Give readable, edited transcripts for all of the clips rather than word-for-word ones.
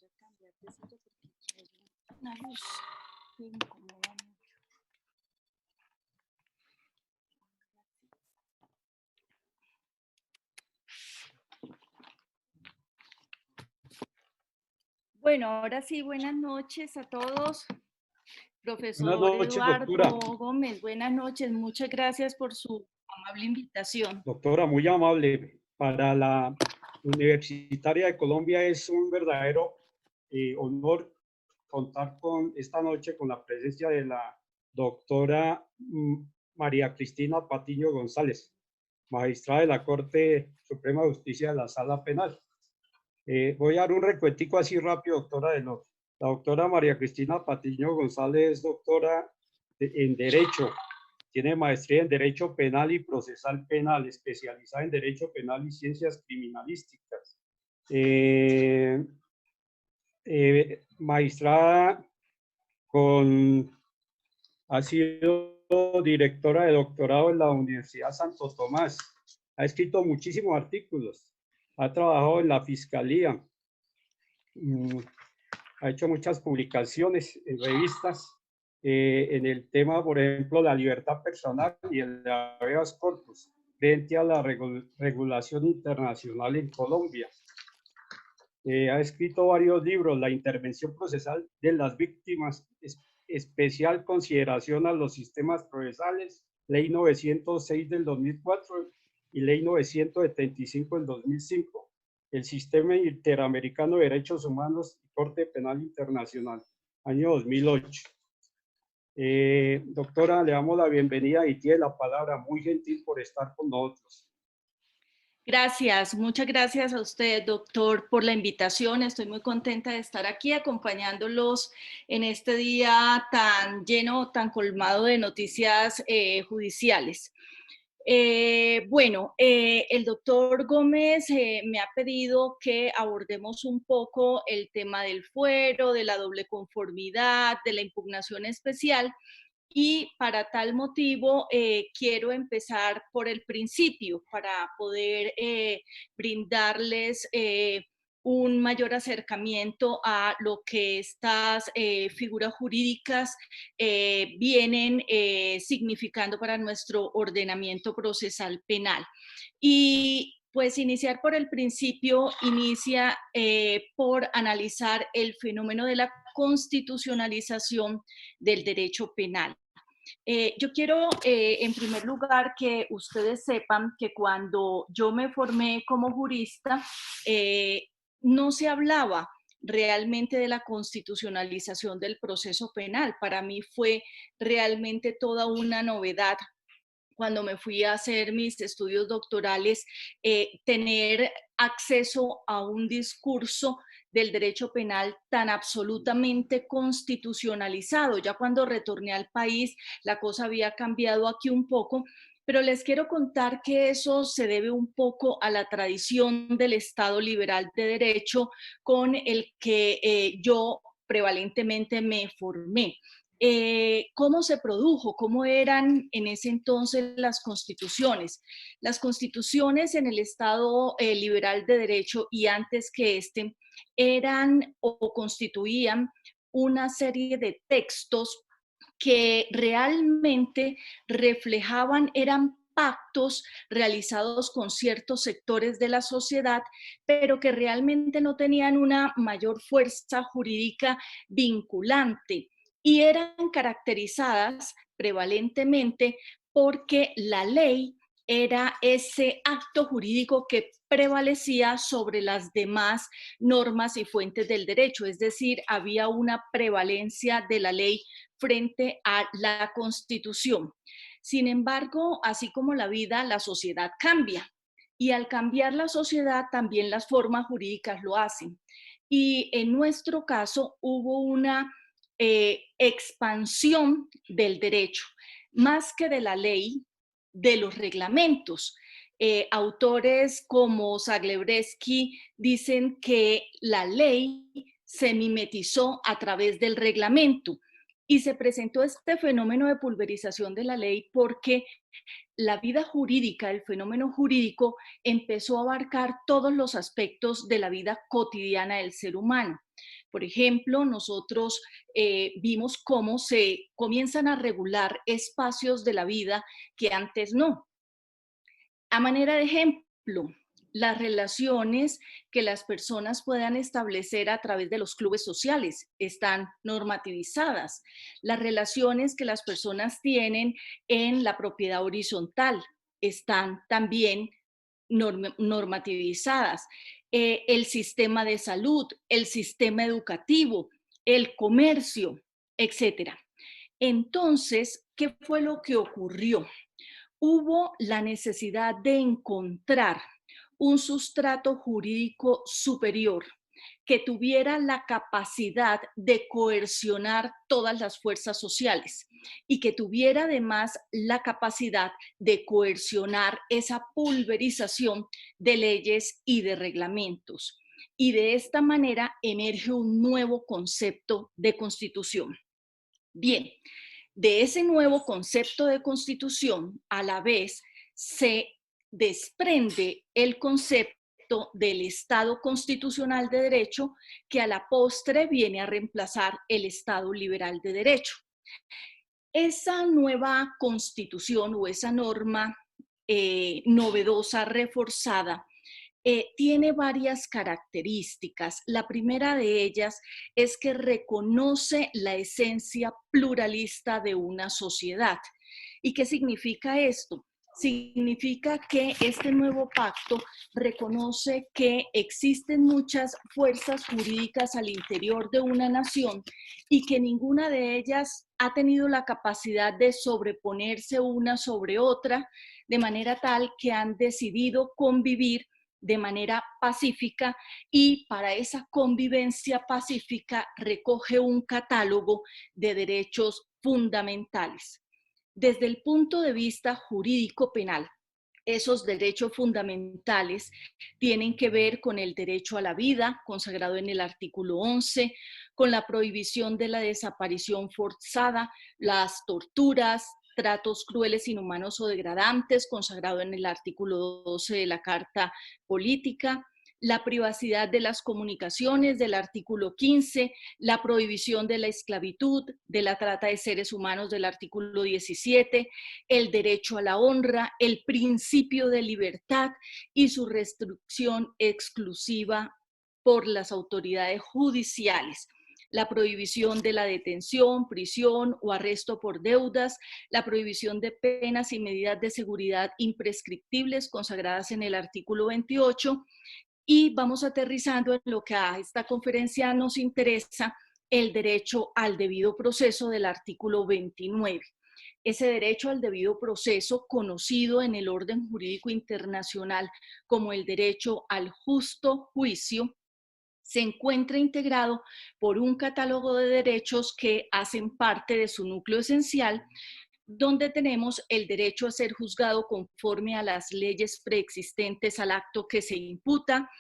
voy a cambiar de sitio porque hay una luz que incomoda mucho. Bueno, ahora sí, buenas noches a todos. Buenas Profesor noches, doctora. Eduardo Gómez, buenas noches. Muchas gracias por su amable invitación. Doctora, muy amable. Para la Universitaria de Colombia es un verdadero honor contar con esta noche con la presencia de la doctora María Cristina Patiño González, magistrada de la Corte Suprema de Justicia de la Sala Penal. Voy a dar un recuentico así rápido, doctora, la doctora María Cristina Patiño González es doctora en Derecho. Tiene maestría en Derecho Penal y Procesal Penal, especializada en Derecho Penal y Ciencias Criminalísticas. Magistrada ha sido directora de doctorado en la Universidad Santo Tomás. Ha escrito muchísimos artículos. Ha trabajado en la Fiscalía. Ha hecho muchas publicaciones en revistas en el tema, por ejemplo, la libertad personal y el habeas corpus frente a la regulación internacional en Colombia. Ha escrito varios libros, La intervención procesal de las víctimas, especial consideración a los sistemas procesales, Ley 906 del 2004 y Ley 975 del 2005. El Sistema Interamericano de Derechos Humanos y Corte Penal Internacional, año 2008. Doctora, le damos la bienvenida y tiene la palabra. Muy gentil por estar con nosotros. Gracias, muchas gracias a usted, doctor, por la invitación. Estoy muy contenta de estar aquí acompañándolos en este día tan lleno, tan colmado de noticias judiciales. El doctor Gómez me ha pedido que abordemos un poco el tema del fuero, de la doble conformidad, de la impugnación especial, y para tal motivo quiero empezar por el principio para poder brindarles un mayor acercamiento a lo que estas figuras jurídicas vienen significando para nuestro ordenamiento procesal penal. Y pues iniciar por el principio inicia por analizar el fenómeno de la constitucionalización del derecho penal. Yo quiero, en primer lugar, que ustedes sepan que cuando yo me formé como jurista, no se hablaba realmente de la constitucionalización del proceso penal. Para mí fue realmente toda una novedad cuando me fui a hacer mis estudios doctorales, tener acceso a un discurso del derecho penal tan absolutamente constitucionalizado. Ya cuando retorné al país, la cosa había cambiado aquí un poco, pero les quiero contar que eso se debe un poco a la tradición del Estado liberal de derecho con el que yo prevalentemente me formé. ¿Cómo se produjo? ¿Cómo eran en ese entonces las constituciones? Las constituciones en el Estado liberal de derecho y antes que eran o constituían una serie de textos que realmente reflejaban, eran pactos realizados con ciertos sectores de la sociedad, pero que realmente no tenían una mayor fuerza jurídica vinculante y eran caracterizadas prevalentemente porque la ley era ese acto jurídico que prevalecía sobre las demás normas y fuentes del derecho, es decir, había una prevalencia de la ley frente a la Constitución. Sin embargo, así como la vida, la sociedad cambia. Y al cambiar la sociedad, también las formas jurídicas lo hacen. Y en nuestro caso hubo una expansión del derecho, más que de la ley, de los reglamentos. Autores como Zagrebreski dicen que la ley se mimetizó a través del reglamento y se presentó este fenómeno de pulverización de la ley porque la vida jurídica, el fenómeno jurídico, empezó a abarcar todos los aspectos de la vida cotidiana del ser humano. Por ejemplo, nosotros vimos cómo se comienzan a regular espacios de la vida que antes no. A manera de ejemplo, las relaciones que las personas puedan establecer a través de los clubes sociales están normativizadas. Las relaciones que las personas tienen en la propiedad horizontal están también normativizadas. El sistema de salud, el sistema educativo, el comercio, etcétera. Entonces, ¿qué fue lo que ocurrió? Hubo la necesidad de encontrar un sustrato jurídico superior que tuviera la capacidad de coercionar todas las fuerzas sociales y que tuviera además la capacidad de coercionar esa pulverización de leyes y de reglamentos. Y de esta manera emerge un nuevo concepto de constitución. Bien, de ese nuevo concepto de constitución, a la vez se desprende el concepto del Estado constitucional de derecho, que a la postre viene a reemplazar el Estado liberal de derecho. Esa nueva constitución o esa norma novedosa, reforzada, tiene varias características. La primera de ellas es que reconoce la esencia pluralista de una sociedad. ¿Y qué significa esto? Significa que este nuevo pacto reconoce que existen muchas fuerzas jurídicas al interior de una nación y que ninguna de ellas ha tenido la capacidad de sobreponerse una sobre otra, de manera tal que han decidido convivir de manera pacífica, y para esa convivencia pacífica recoge un catálogo de derechos fundamentales. Desde el punto de vista jurídico penal, esos derechos fundamentales tienen que ver con el derecho a la vida, consagrado en el artículo 11, con la prohibición de la desaparición forzada, las torturas, tratos crueles, inhumanos o degradantes, consagrado en el artículo 12 de la Carta Política, la privacidad de las comunicaciones del artículo 15, la prohibición de la esclavitud, de la trata de seres humanos del artículo 17, el derecho a la honra, el principio de libertad y su restricción exclusiva por las autoridades judiciales, la prohibición de la detención, prisión o arresto por deudas, la prohibición de penas y medidas de seguridad imprescriptibles consagradas en el artículo 28, y vamos aterrizando en lo que a esta conferencia nos interesa, el derecho al debido proceso del artículo 29. Ese derecho al debido proceso, conocido en el orden jurídico internacional como el derecho al justo juicio, se encuentra integrado por un catálogo de derechos que hacen parte de su núcleo esencial, donde tenemos el derecho a ser juzgado conforme a las leyes preexistentes al acto que se imputa,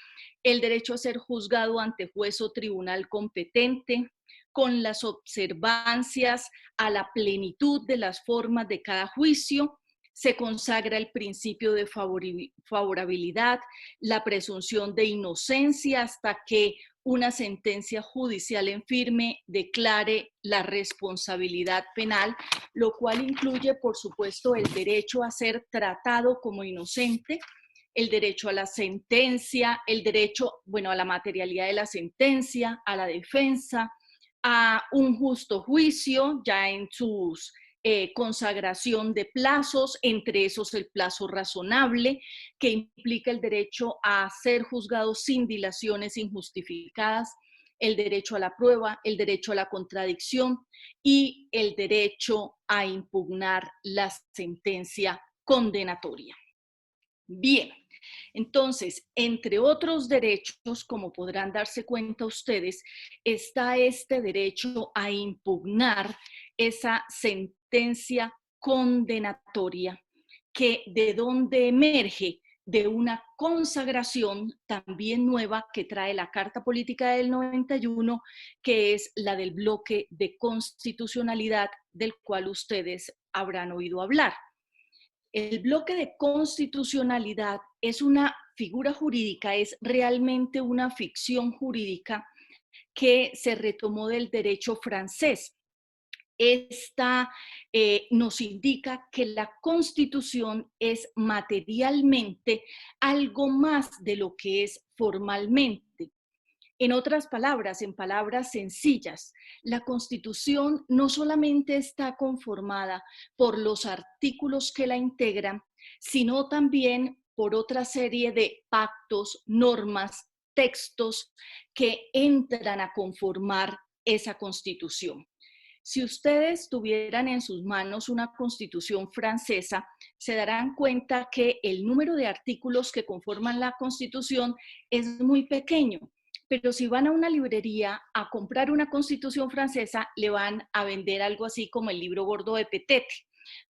el derecho a ser juzgado ante juez o tribunal competente, con las observancias a la plenitud de las formas de cada juicio. Se consagra el principio de favorabilidad, la presunción de inocencia hasta que una sentencia judicial en firme declare la responsabilidad penal, lo cual incluye, por supuesto, el derecho a ser tratado como inocente, el derecho a la sentencia, el derecho, bueno, a la materialidad de la sentencia, a la defensa, a un justo juicio, ya en sus consagración de plazos, entre esos el plazo razonable, que implica el derecho a ser juzgado sin dilaciones injustificadas, el derecho a la prueba, el derecho a la contradicción y el derecho a impugnar la sentencia condenatoria. Bien, entonces, entre otros derechos, como podrán darse cuenta ustedes, está este derecho a impugnar esa sentencia condenatoria, que de donde emerge de una consagración también nueva que trae la Carta Política del 91, que es la del bloque de constitucionalidad, del cual ustedes habrán oído hablar. El bloque de constitucionalidad es una figura jurídica, es realmente una ficción jurídica que se retomó del derecho francés. Esta nos indica que la Constitución es materialmente algo más de lo que es formalmente. En otras palabras, en palabras sencillas, la Constitución no solamente está conformada por los artículos que la integran, sino también por otra serie de pactos, normas, textos que entran a conformar esa Constitución. Si ustedes tuvieran en sus manos una Constitución francesa, se darán cuenta que el número de artículos que conforman la Constitución es muy pequeño. Pero si van a una librería a comprar una Constitución francesa, le van a vender algo así como el libro gordo de Petete,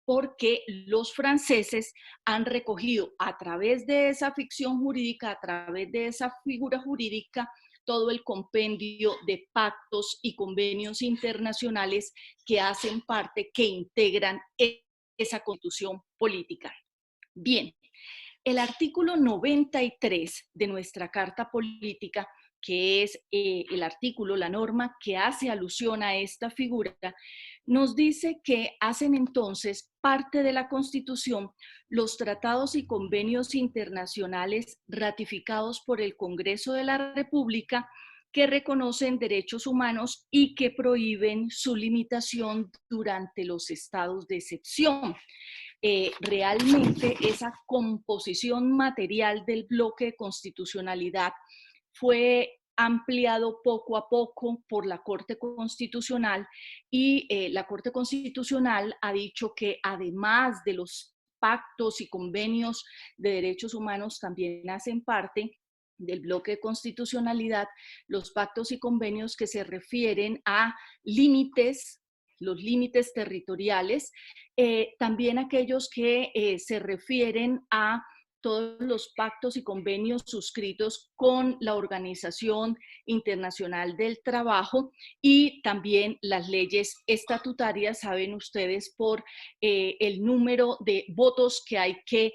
porque los franceses han recogido a través de esa ficción jurídica, a través de esa figura jurídica, todo el compendio de pactos y convenios internacionales que hacen parte, que integran esa constitución política. Bien, el artículo 93 de nuestra Carta Política, que es el artículo, la norma que hace alusión a esta figura, nos dice que hacen entonces parte de la Constitución los tratados y convenios internacionales ratificados por el Congreso de la República que reconocen derechos humanos y que prohíben su limitación durante los estados de excepción. Realmente esa composición material del bloque de constitucionalidad fue ampliado poco a poco por la Corte Constitucional y la Corte Constitucional ha dicho que además de los pactos y convenios de derechos humanos también hacen parte del bloque de constitucionalidad los pactos y convenios que se refieren a límites, los límites territoriales, también aquellos que se refieren a todos los pactos y convenios suscritos con la Organización Internacional del Trabajo y también las leyes estatutarias, saben ustedes, por el número de votos que hay que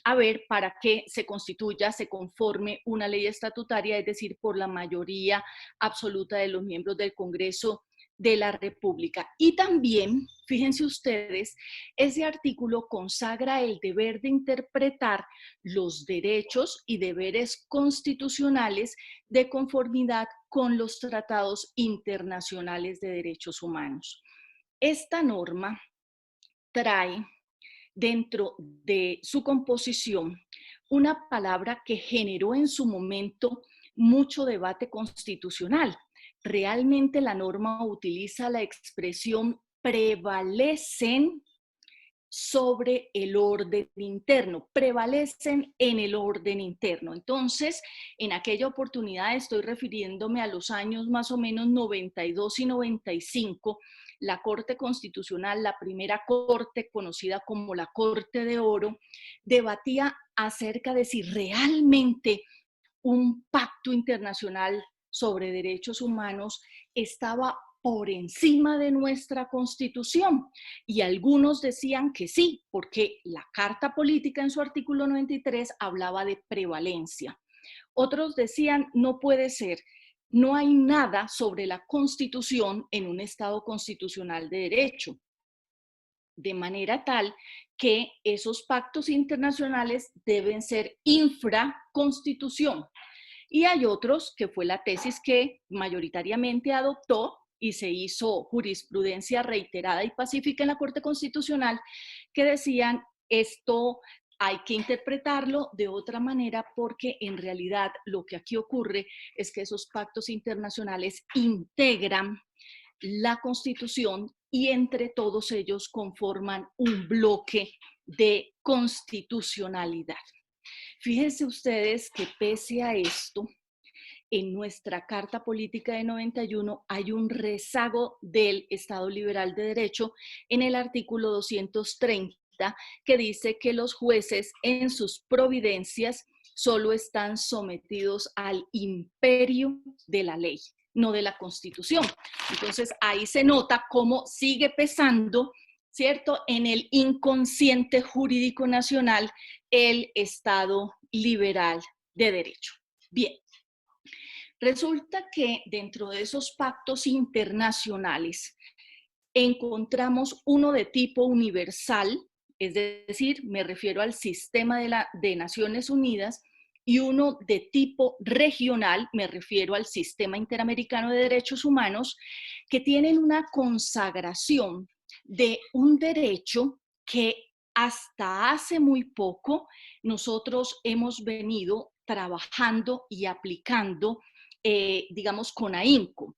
haber para que se constituya, se conforme una ley estatutaria, es decir, por la mayoría absoluta de los miembros del Congreso de la República. Y también, fíjense ustedes, ese artículo consagra el deber de interpretar los derechos y deberes constitucionales de conformidad con los tratados internacionales de derechos humanos. Esta norma trae dentro de su composición una palabra que generó en su momento mucho debate constitucional. Realmente la norma utiliza la expresión prevalecen sobre el orden interno, prevalecen en el orden interno. Entonces, en aquella oportunidad estoy refiriéndome a los años más o menos 92 y 95, la Corte Constitucional, la primera corte conocida como la Corte de Oro, debatía acerca de si realmente un pacto internacional sobre derechos humanos estaba por encima de nuestra Constitución. Y algunos decían que sí, porque la Carta Política en su artículo 93 hablaba de prevalencia. Otros decían, no puede ser, no hay nada sobre la Constitución en un Estado constitucional de derecho. De manera tal que esos pactos internacionales deben ser infraconstitución. Y hay otros, que fue la tesis que mayoritariamente adoptó y se hizo jurisprudencia reiterada y pacífica en la Corte Constitucional, que decían esto hay que interpretarlo de otra manera porque en realidad lo que aquí ocurre es que esos pactos internacionales integran la Constitución y entre todos ellos conforman un bloque de constitucionalidad. Fíjense ustedes que pese a esto, en nuestra Carta Política de 91 hay un rezago del Estado Liberal de Derecho en el artículo 230 que dice que los jueces en sus providencias solo están sometidos al imperio de la ley, no de la Constitución. Entonces ahí se nota cómo sigue pesando ¿cierto? En el inconsciente jurídico nacional, el Estado liberal de derecho. Bien, resulta que dentro de esos pactos internacionales encontramos uno de tipo universal, es decir, me refiero al sistema de Naciones Unidas, y uno de tipo regional, me refiero al Sistema Interamericano de Derechos Humanos, que tienen una consagración de un derecho que hasta hace muy poco nosotros hemos venido trabajando y aplicando, digamos, con ahínco.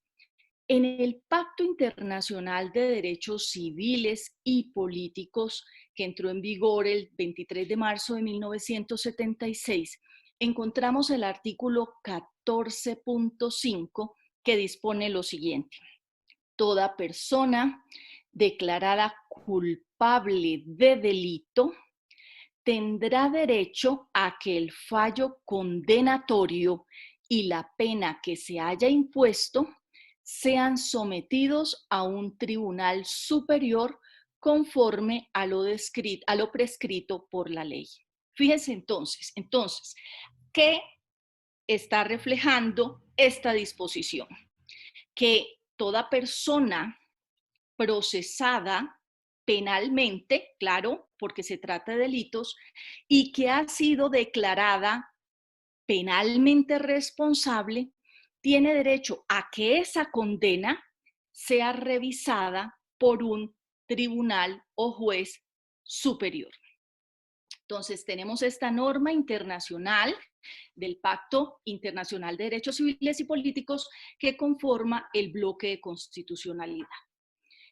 En el Pacto Internacional de Derechos Civiles y Políticos, que entró en vigor el 23 de marzo de 1976, encontramos el artículo 14.5 que dispone lo siguiente: toda persona declarada culpable de delito tendrá derecho a que el fallo condenatorio y la pena que se haya impuesto sean sometidos a un tribunal superior conforme a lo prescrito por la ley. Fíjense entonces, ¿qué está reflejando esta disposición? Que toda persona procesada penalmente, claro, porque se trata de delitos, y que ha sido declarada penalmente responsable, tiene derecho a que esa condena sea revisada por un tribunal o juez superior. Entonces, tenemos esta norma internacional del Pacto Internacional de Derechos Civiles y Políticos que conforma el bloque de constitucionalidad.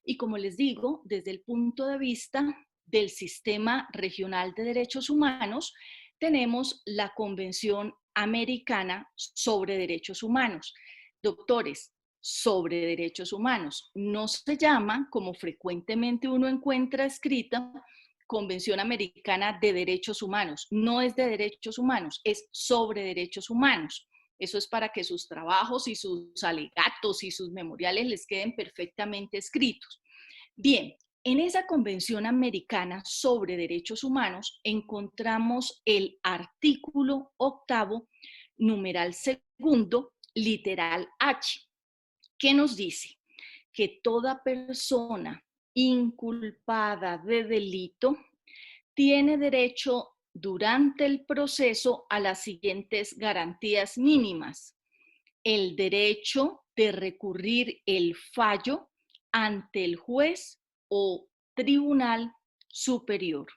Y como les digo, desde el punto de vista del Sistema Regional de Derechos Humanos, tenemos la Convención Americana sobre Derechos Humanos. Doctores, sobre derechos humanos. No se llama, como frecuentemente uno encuentra escrita, Convención Americana de Derechos Humanos. No es de derechos humanos, es sobre derechos humanos. Eso es para que sus trabajos y sus alegatos y sus memoriales les queden perfectamente escritos. Bien, en esa Convención Americana sobre Derechos Humanos encontramos el artículo 8, numeral 2, literal H, que nos dice que toda persona inculpada de delito tiene derecho durante el proceso a las siguientes garantías mínimas: el derecho de recurrir el fallo ante el juez o tribunal superior.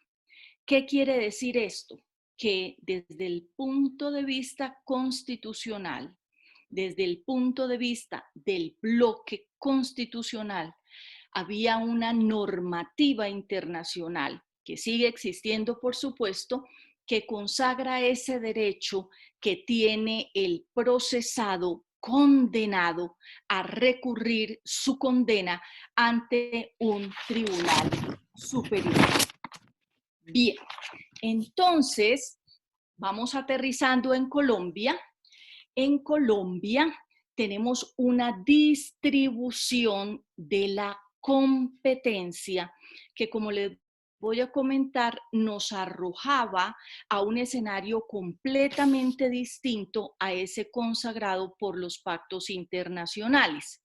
¿Qué quiere decir esto? Que desde el punto de vista constitucional, desde el punto de vista del bloque constitucional, había una normativa internacional que sigue existiendo, por supuesto, que consagra ese derecho que tiene el procesado condenado a recurrir su condena ante un tribunal superior. Bien, entonces vamos aterrizando en Colombia. En Colombia tenemos una distribución de la competencia que, como les voy a comentar, nos arrojaba a un escenario completamente distinto a ese consagrado por los pactos internacionales.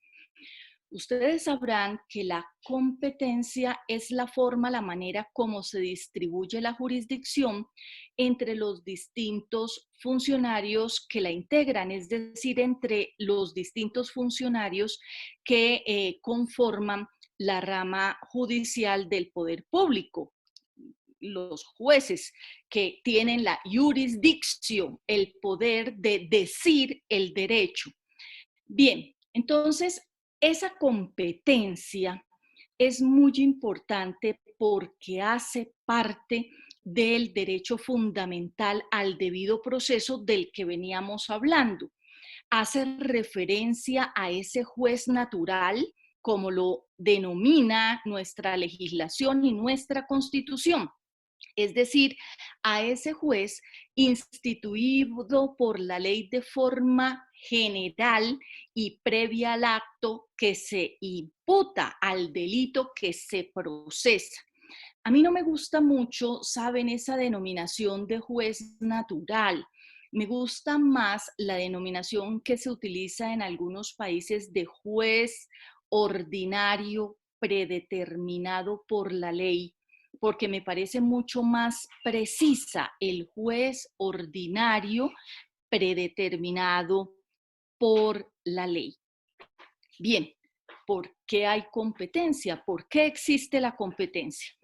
Ustedes sabrán que la competencia es la forma, la manera como se distribuye la jurisdicción entre los distintos funcionarios que la integran, es decir, entre los distintos funcionarios que conforman la rama judicial del poder público. Los jueces que tienen la jurisdicción, el poder de decir el derecho. Bien, entonces esa competencia es muy importante porque hace parte del derecho fundamental al debido proceso del que veníamos hablando. Hace referencia a ese juez natural, como lo denomina nuestra legislación y nuestra Constitución. Es decir, a ese juez instituido por la ley de forma general y previa al acto que se imputa, al delito que se procesa. A mí no me gusta mucho, saben, esa denominación de juez natural. Me gusta más la denominación que se utiliza en algunos países de juez ordinario predeterminado por la ley, porque me parece mucho más precisa el juez ordinario predeterminado por la ley. Bien, ¿por qué hay competencia? ¿Por qué existe la competencia?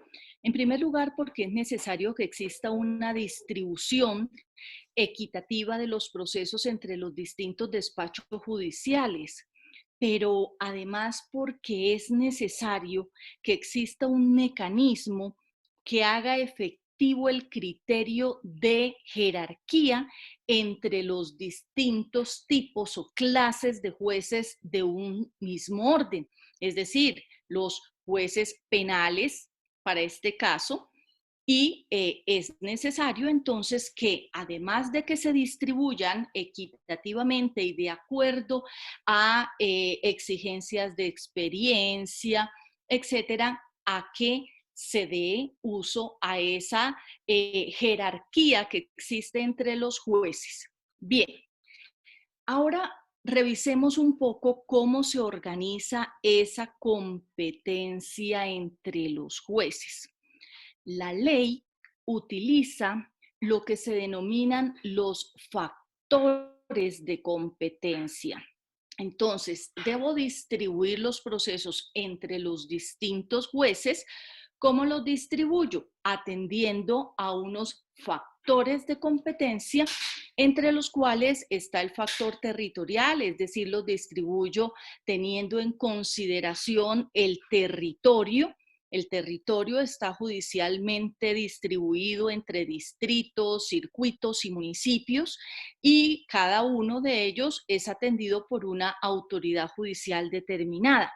En primer lugar, porque es necesario que exista una distribución equitativa de los procesos entre los distintos despachos judiciales, pero además porque es necesario que exista un mecanismo que haga efectivo el criterio de jerarquía entre los distintos tipos o clases de jueces de un mismo orden, es decir, los jueces penales, para este caso, y es necesario entonces que además de que se distribuyan equitativamente y de acuerdo a exigencias de experiencia, etcétera, a que se dé uso a esa jerarquía que existe entre los jueces. Bien, ahora revisemos un poco cómo se organiza esa competencia entre los jueces. La ley utiliza lo que se denominan los factores de competencia. Entonces, debo distribuir los procesos entre los distintos jueces. ¿Cómo los distribuyo? Atendiendo a unos factores de competencia, entre los cuales está el factor territorial, es decir, los distribuyo teniendo en consideración el territorio. El territorio está judicialmente distribuido entre distritos, circuitos y municipios, y cada uno de ellos es atendido por una autoridad judicial determinada.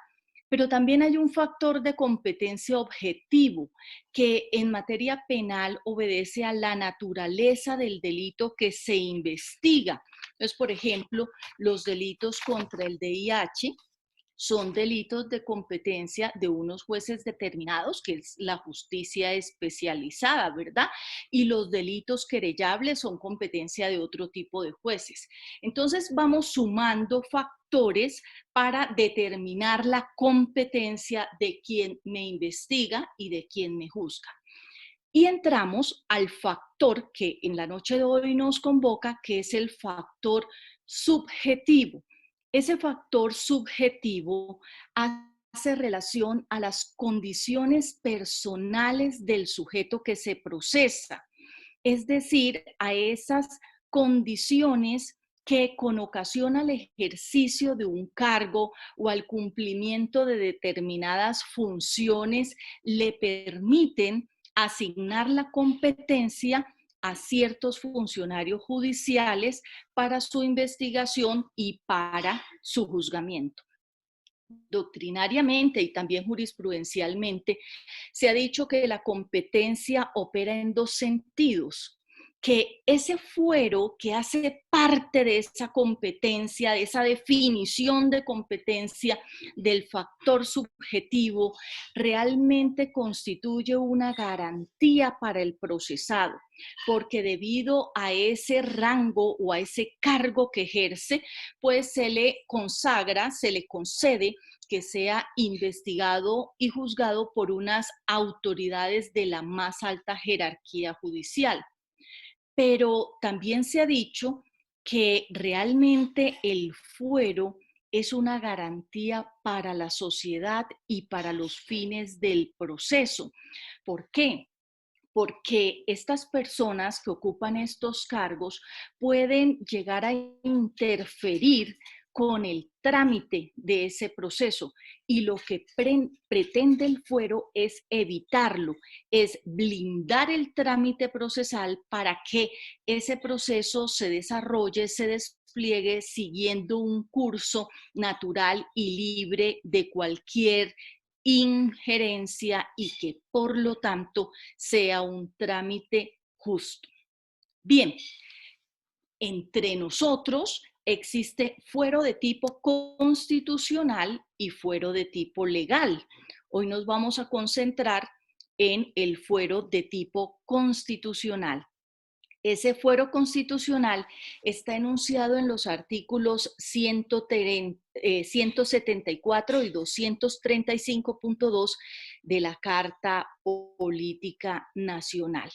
Pero también hay un factor de competencia objetivo que en materia penal obedece a la naturaleza del delito que se investiga. Entonces, por ejemplo, los delitos contra el VIH son delitos de competencia de unos jueces determinados, que es la justicia especializada, ¿verdad? Y los delitos querellables son competencia de otro tipo de jueces. Entonces vamos sumando factores para determinar la competencia de quien me investiga y de quien me juzga. Y entramos al factor que en la noche de hoy nos convoca, que es el factor subjetivo. Ese factor subjetivo hace relación a las condiciones personales del sujeto que se procesa, es decir, a esas condiciones que con ocasión al ejercicio de un cargo o al cumplimiento de determinadas funciones le permiten asignar la competencia a ciertos funcionarios judiciales para su investigación y para su juzgamiento. Doctrinariamente y también jurisprudencialmente se ha dicho que la competencia opera en dos sentidos, que ese fuero que hace parte de esa competencia, de esa definición de competencia del factor subjetivo, realmente constituye una garantía para el procesado, porque debido a ese rango o a ese cargo que ejerce, pues se le consagra, se le concede que sea investigado y juzgado por unas autoridades de la más alta jerarquía judicial. Pero también se ha dicho que realmente el fuero es una garantía para la sociedad y para los fines del proceso. ¿Por qué? Porque estas personas que ocupan estos cargos pueden llegar a interferir con el trámite de ese proceso, y lo que pretende el fuero es evitarlo, es blindar el trámite procesal para que ese proceso se desarrolle, se despliegue siguiendo un curso natural y libre de cualquier injerencia, y que por lo tanto sea un trámite justo. Bien, entre nosotros existe fuero de tipo constitucional y fuero de tipo legal. Hoy nos vamos a concentrar en el fuero de tipo constitucional. Ese fuero constitucional está enunciado en los artículos 174 y 235.2 de la Carta Política Nacional.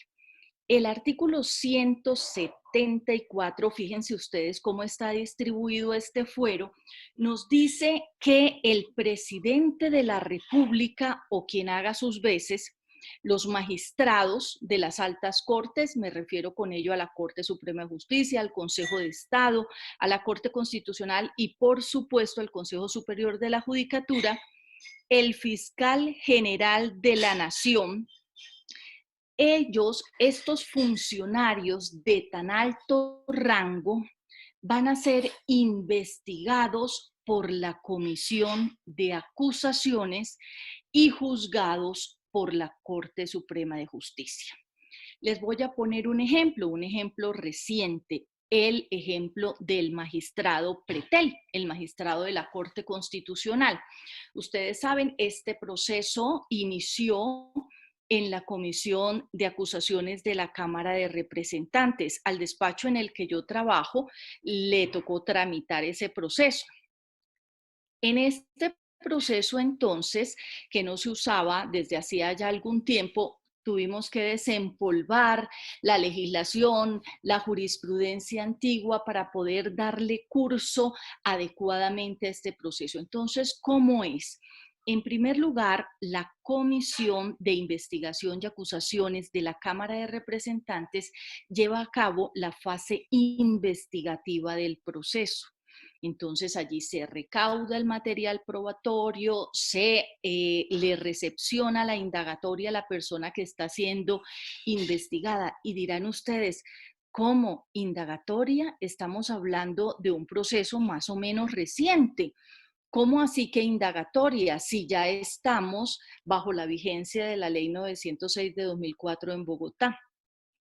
El artículo 174, fíjense ustedes cómo está distribuido este fuero, nos dice que el presidente de la República o quien haga sus veces, los magistrados de las altas cortes, me refiero con ello a la Corte Suprema de Justicia, al Consejo de Estado, a la Corte Constitucional y por supuesto al Consejo Superior de la Judicatura, el fiscal general de la Nación. Estos funcionarios de tan alto rango, van a ser investigados por la Comisión de Acusaciones y juzgados por la Corte Suprema de Justicia. Les voy a poner un ejemplo reciente, el ejemplo del magistrado Pretel, el magistrado de la Corte Constitucional. Ustedes saben, este proceso inició en la Comisión de Acusaciones de la Cámara de Representantes. Al despacho en el que yo trabajo le tocó tramitar ese proceso. En este proceso entonces, que no se usaba desde hacía ya algún tiempo, tuvimos que desempolvar la legislación, la jurisprudencia antigua para poder darle curso adecuadamente a este proceso. Entonces, ¿cómo es? En primer lugar, la Comisión de Investigación y Acusaciones de la Cámara de Representantes lleva a cabo la fase investigativa del proceso. Entonces allí se recauda el material probatorio, se le recepciona la indagatoria a la persona que está siendo investigada. Y dirán ustedes, ¿cómo indagatoria? Estamos hablando de un proceso más o menos reciente. ¿Cómo así que indagatoria? Si ya estamos bajo la vigencia de la Ley 906 de 2004 en Bogotá.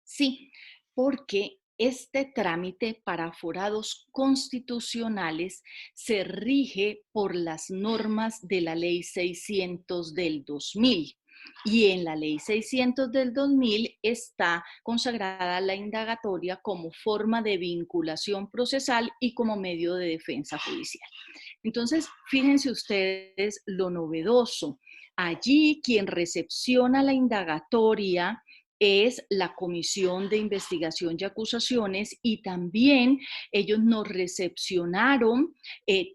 Sí, porque este trámite para aforados constitucionales se rige por las normas de la Ley 600 del 2000. Y en la Ley 600 del 2000 está consagrada la indagatoria como forma de vinculación procesal y como medio de defensa judicial. Entonces, fíjense ustedes lo novedoso. Allí quien recepciona la indagatoria es la Comisión de Investigación y Acusaciones y también ellos nos recepcionaron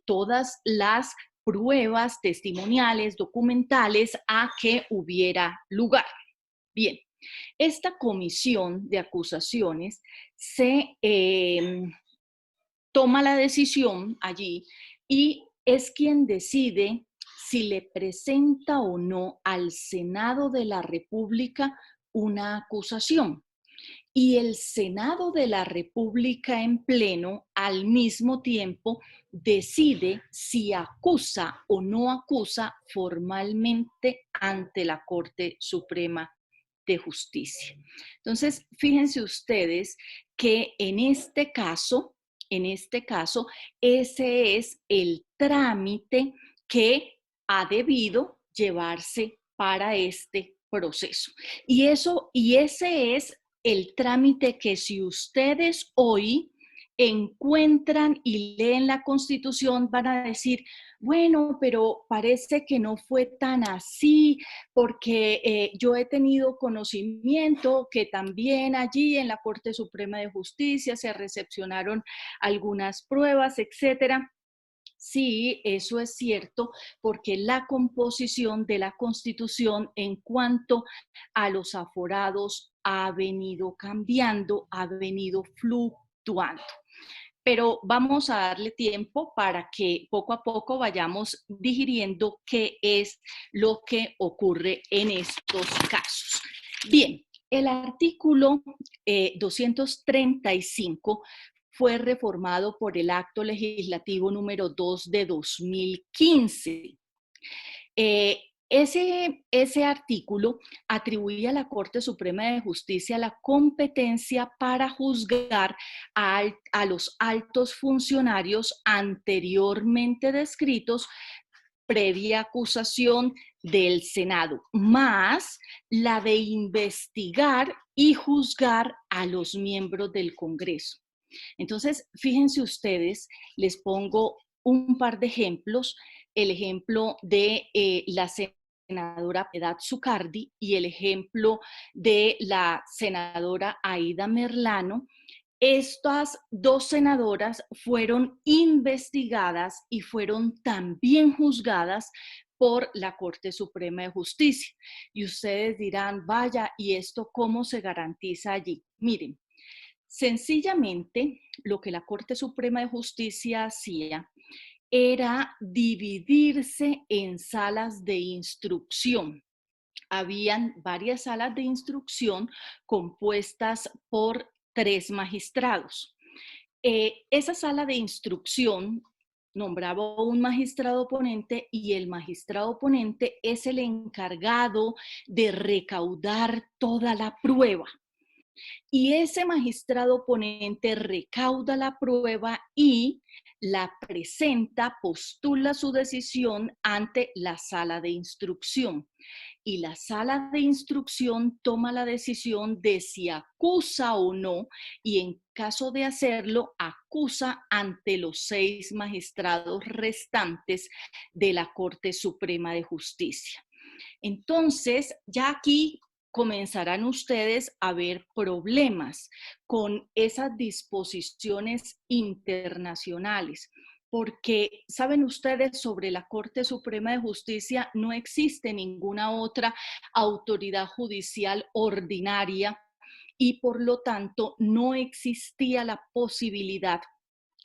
todas las pruebas testimoniales, documentales a que hubiera lugar. Bien, esta Comisión de Acusaciones se toma la decisión allí y es quien decide si le presenta o no al Senado de la República una acusación. Y el Senado de la República en pleno, al mismo tiempo, decide si acusa o no acusa formalmente ante la Corte Suprema de Justicia. Entonces, fíjense ustedes que en este caso, ese es el trámite que ha debido llevarse para este proceso. Y ese es el trámite que si ustedes hoy encuentran y leen la Constitución, van a decir, bueno, pero parece que no fue tan así, porque yo he tenido conocimiento que también allí en la Corte Suprema de Justicia se recepcionaron algunas pruebas, etcétera. Sí, eso es cierto, porque la composición de la Constitución en cuanto a los aforados ha venido cambiando, ha venido fluctuando. Pero vamos a darle tiempo para que poco a poco vayamos digiriendo qué es lo que ocurre en estos casos. Bien, el artículo 235 fue reformado por el Acto Legislativo número 2 de 2015. Ese artículo atribuía a la Corte Suprema de Justicia la competencia para juzgar a los altos funcionarios anteriormente descritos previa acusación del Senado, más la de investigar y juzgar a los miembros del Congreso. Entonces, fíjense ustedes, les pongo un par de ejemplos, el ejemplo de la senadora Piedad Zucardi y el ejemplo de la senadora Aida Merlano. Estas dos senadoras fueron investigadas y fueron también juzgadas por la Corte Suprema de Justicia. Y ustedes dirán, vaya, ¿y esto cómo se garantiza allí? Miren, sencillamente lo que la Corte Suprema de Justicia hacía era dividirse en salas de instrucción. Habían varias salas de instrucción compuestas por 3 magistrados. Esa sala de instrucción nombraba un magistrado ponente y el magistrado ponente es el encargado de recaudar toda la prueba. Y ese magistrado ponente recauda la prueba y la presenta, postula su decisión ante la sala de instrucción. Y la sala de instrucción toma la decisión de si acusa o no, y en caso de hacerlo, acusa ante los 6 magistrados restantes de la Corte Suprema de Justicia. Entonces, ya aquí comenzarán ustedes a ver problemas con esas disposiciones internacionales, porque saben ustedes, sobre la Corte Suprema de Justicia no existe ninguna otra autoridad judicial ordinaria y por lo tanto no existía la posibilidad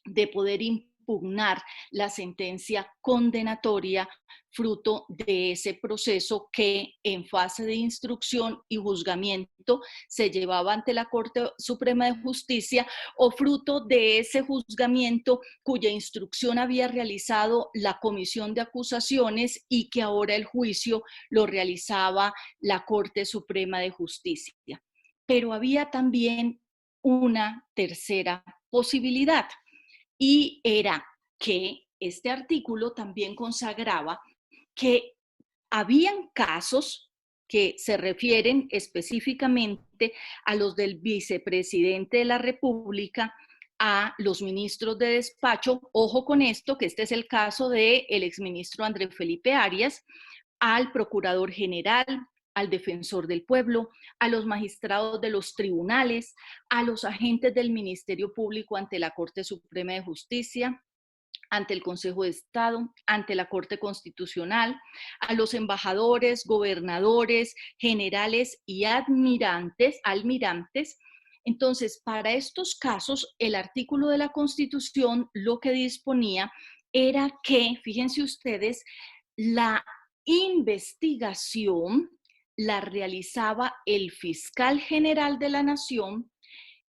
de poder impugnar la sentencia condenatoria fruto de ese proceso que en fase de instrucción y juzgamiento se llevaba ante la Corte Suprema de Justicia o fruto de ese juzgamiento cuya instrucción había realizado la Comisión de Acusaciones y que ahora el juicio lo realizaba la Corte Suprema de Justicia. Pero había también una tercera posibilidad y era que este artículo también consagraba que habían casos que se refieren específicamente a los del vicepresidente de la República, a los ministros de despacho, ojo con esto, que este es el caso del exministro Andrés Felipe Arias, al procurador general, al defensor del pueblo, a los magistrados de los tribunales, a los agentes del Ministerio Público ante la Corte Suprema de Justicia, ante el Consejo de Estado, ante la Corte Constitucional, a los embajadores, gobernadores, generales y almirantes. Entonces, para estos casos, el artículo de la Constitución lo que disponía era que, fíjense ustedes, la investigación la realizaba el fiscal general de la Nación,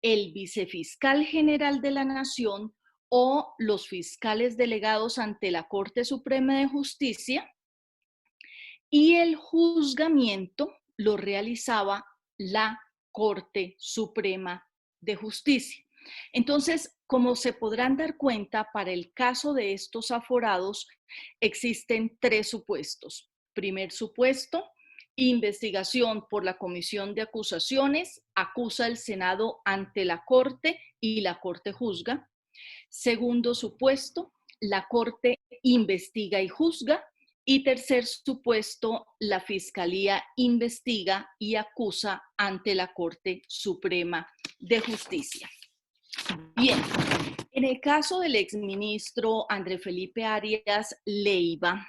el vicefiscal general de la Nación o los fiscales delegados ante la Corte Suprema de Justicia, y el juzgamiento lo realizaba la Corte Suprema de Justicia. Entonces, como se podrán dar cuenta, para el caso de estos aforados existen 3 supuestos. Primer supuesto, investigación por la Comisión de Acusaciones, acusa el Senado ante la Corte y la Corte juzga. Segundo supuesto, la Corte investiga y juzga. Y tercer supuesto, la Fiscalía investiga y acusa ante la Corte Suprema de Justicia. Bien, en el caso del exministro Andrés Felipe Arias Leiva,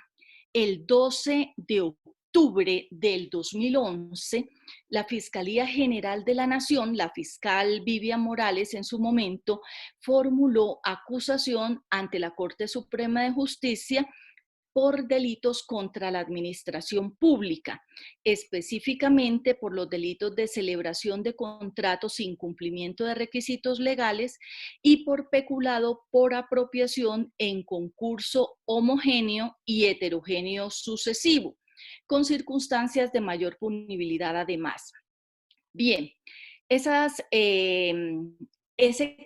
el 12 de octubre del 2011, la Fiscalía General de la Nación, la fiscal Vivian Morales en su momento, formuló acusación ante la Corte Suprema de Justicia por delitos contra la administración pública, específicamente por los delitos de celebración de contratos sin cumplimiento de requisitos legales y por peculado por apropiación en concurso homogéneo y heterogéneo sucesivo. con circunstancias de mayor punibilidad además. Bien, ese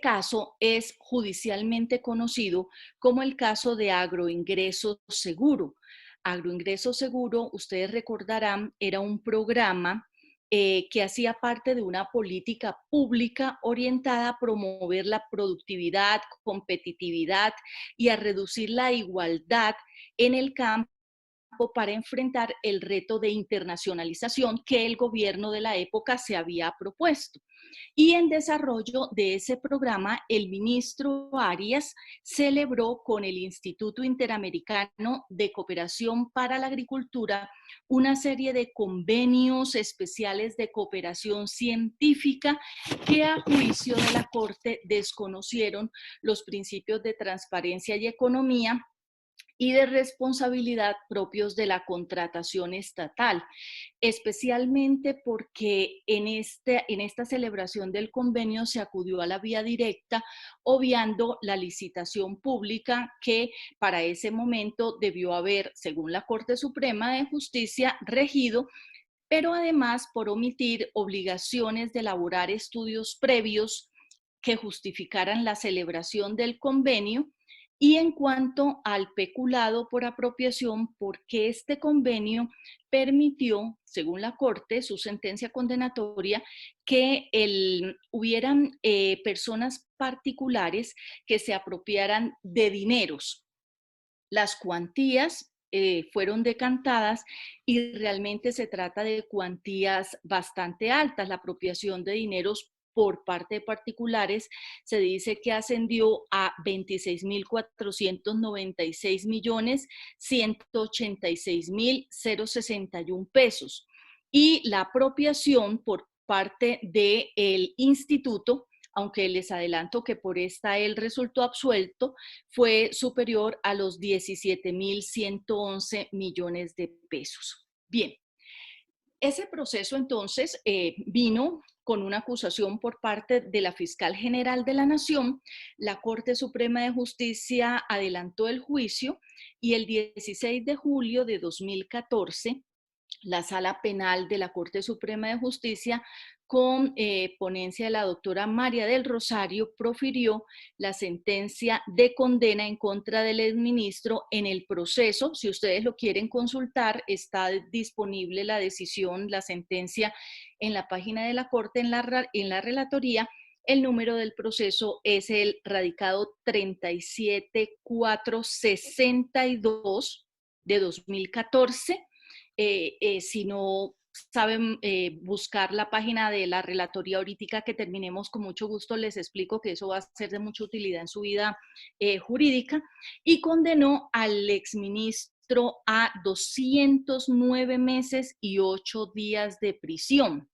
caso es judicialmente conocido como el caso de Agroingreso Seguro. Agroingreso Seguro, ustedes recordarán, era un programa que hacía parte de una política pública orientada a promover la productividad, competitividad y a reducir la igualdad en el campo para enfrentar el reto de internacionalización que el gobierno de la época se había propuesto. Y en desarrollo de ese programa, el ministro Arias celebró con el Instituto Interamericano de Cooperación para la Agricultura una serie de convenios especiales de cooperación científica que a juicio de la Corte desconocieron los principios de transparencia y economía y de responsabilidad propios de la contratación estatal, especialmente porque en esta celebración del convenio se acudió a la vía directa, obviando la licitación pública que para ese momento debió haber, según la Corte Suprema de Justicia, regido, pero además por omitir obligaciones de elaborar estudios previos que justificaran la celebración del convenio. Y en cuanto al peculado por apropiación, porque este convenio permitió, según la Corte, su sentencia condenatoria, que hubieran personas particulares que se apropiaran de dineros. Las cuantías fueron decantadas y realmente se trata de cuantías bastante altas. La apropiación de dineros por parte de particulares se dice que ascendió a 26.496.186.061 pesos. Y la apropiación por parte del instituto, aunque les adelanto que por esta él resultó absuelto, fue superior a los 17.111 millones de pesos. Bien, ese proceso entonces vino con una acusación por parte de la Fiscal General de la Nación. La Corte Suprema de Justicia adelantó el juicio y el 16 de julio de 2014, la Sala Penal de la Corte Suprema de Justicia, con ponencia de la doctora María del Rosario, profirió la sentencia de condena en contra del exministro en el proceso. Si ustedes lo quieren consultar, está disponible la decisión, la sentencia en la página de la Corte, en la relatoría. El número del proceso es el radicado 37462 de 2014. Si no saben buscar la página de la relatoría ahorita que terminemos, con mucho gusto les explico que eso va a ser de mucha utilidad en su vida jurídica, y condenó al exministro a 209 meses y 8 días de prisión.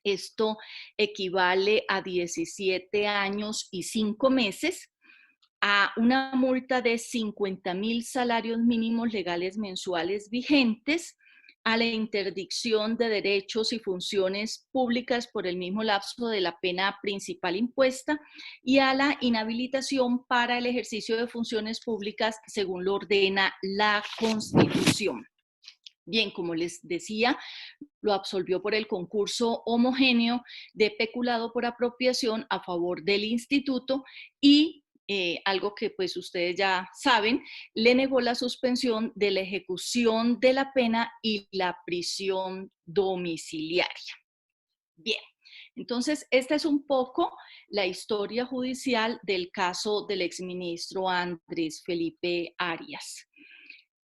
Esto equivale a 17 años y 5 meses, a una multa de 50.000 salarios mínimos legales mensuales vigentes, a la interdicción de derechos y funciones públicas por el mismo lapso de la pena principal impuesta y a la inhabilitación para el ejercicio de funciones públicas según lo ordena la Constitución. Bien, como les decía, lo absolvió por el concurso homogéneo de peculado por apropiación a favor del instituto y algo que pues ustedes ya saben, le negó la suspensión de la ejecución de la pena y la prisión domiciliaria. Bien, entonces esta es un poco la historia judicial del caso del exministro Andrés Felipe Arias.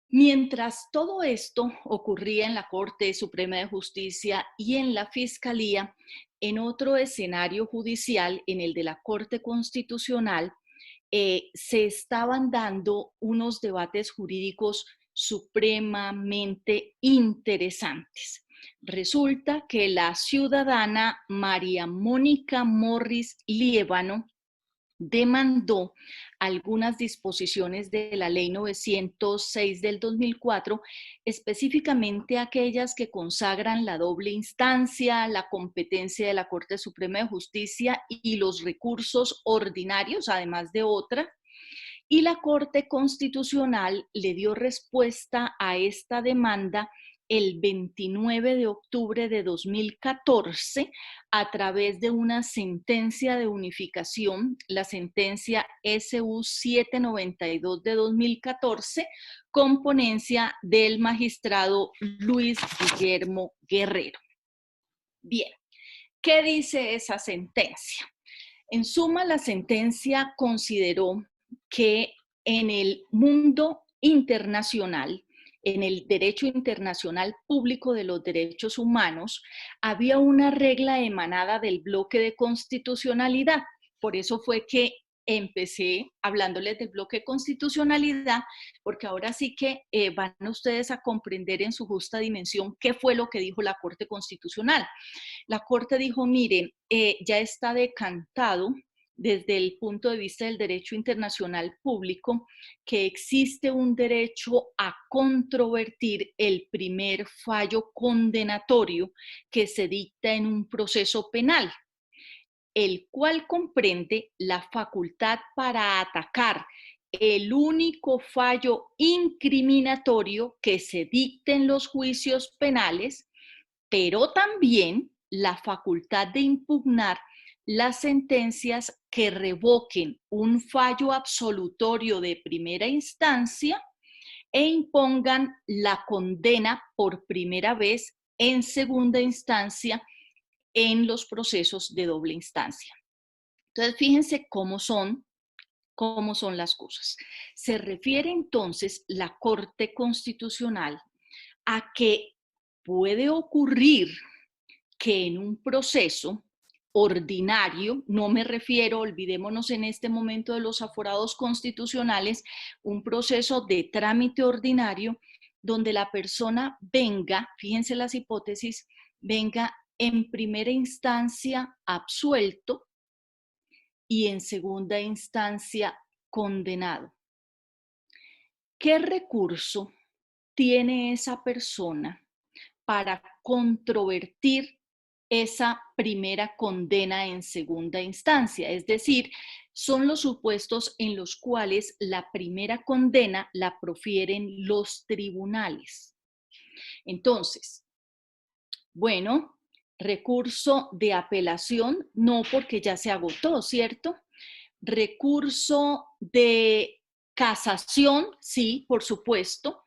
Mientras todo esto ocurría en la Corte Suprema de Justicia y en la Fiscalía, en otro escenario judicial, en el de la Corte Constitucional, se estaban dando unos debates jurídicos supremamente interesantes. Resulta que la ciudadana María Mónica Morris Liévano demandó algunas disposiciones de la Ley 906 del 2004, específicamente aquellas que consagran la doble instancia, la competencia de la Corte Suprema de Justicia y los recursos ordinarios, además de otra. Y la Corte Constitucional le dio respuesta a esta demanda el 29 de octubre de 2014 a través de una sentencia de unificación, la sentencia SU 792 de 2014, con ponencia del magistrado Luis Guillermo Guerrero. Bien, ¿qué dice esa sentencia? En suma, la sentencia consideró que en el mundo internacional, en el derecho internacional público de los derechos humanos, había una regla emanada del bloque de constitucionalidad. Por eso fue que empecé hablándoles del bloque de constitucionalidad, porque ahora sí que van ustedes a comprender en su justa dimensión qué fue lo que dijo la Corte Constitucional. La Corte dijo, miren, ya está decantado desde el punto de vista del derecho internacional público que existe un derecho a controvertir el primer fallo condenatorio que se dicta en un proceso penal, el cual comprende la facultad para atacar el único fallo incriminatorio que se dicte en los juicios penales, pero también la facultad de impugnar las sentencias que revoquen un fallo absolutorio de primera instancia e impongan la condena por primera vez en segunda instancia en los procesos de doble instancia. Entonces, fíjense cómo son las cosas. Se refiere entonces la Corte Constitucional a que puede ocurrir que en un proceso ordinario, no me refiero, olvidémonos en este momento de los aforados constitucionales, un proceso de trámite ordinario donde la persona venga, fíjense las hipótesis, venga en primera instancia absuelto y en segunda instancia condenado. ¿Qué recurso tiene esa persona para controvertir esa primera condena en segunda instancia? Es decir, son los supuestos en los cuales la primera condena la profieren los tribunales. Entonces, bueno, recurso de apelación, no, porque ya se agotó, ¿cierto? Recurso de casación, sí, por supuesto,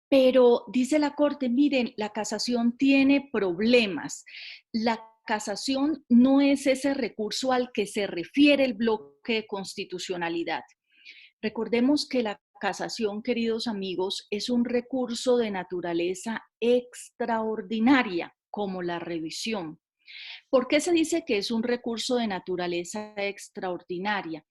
pero dice la Corte, miren, la casación tiene problemas. La casación no es ese recurso al que se refiere el bloque de constitucionalidad. Recordemos que la casación, queridos amigos, es un recurso de naturaleza extraordinaria, como la revisión. ¿Por qué se dice que es un recurso de naturaleza extraordinaria?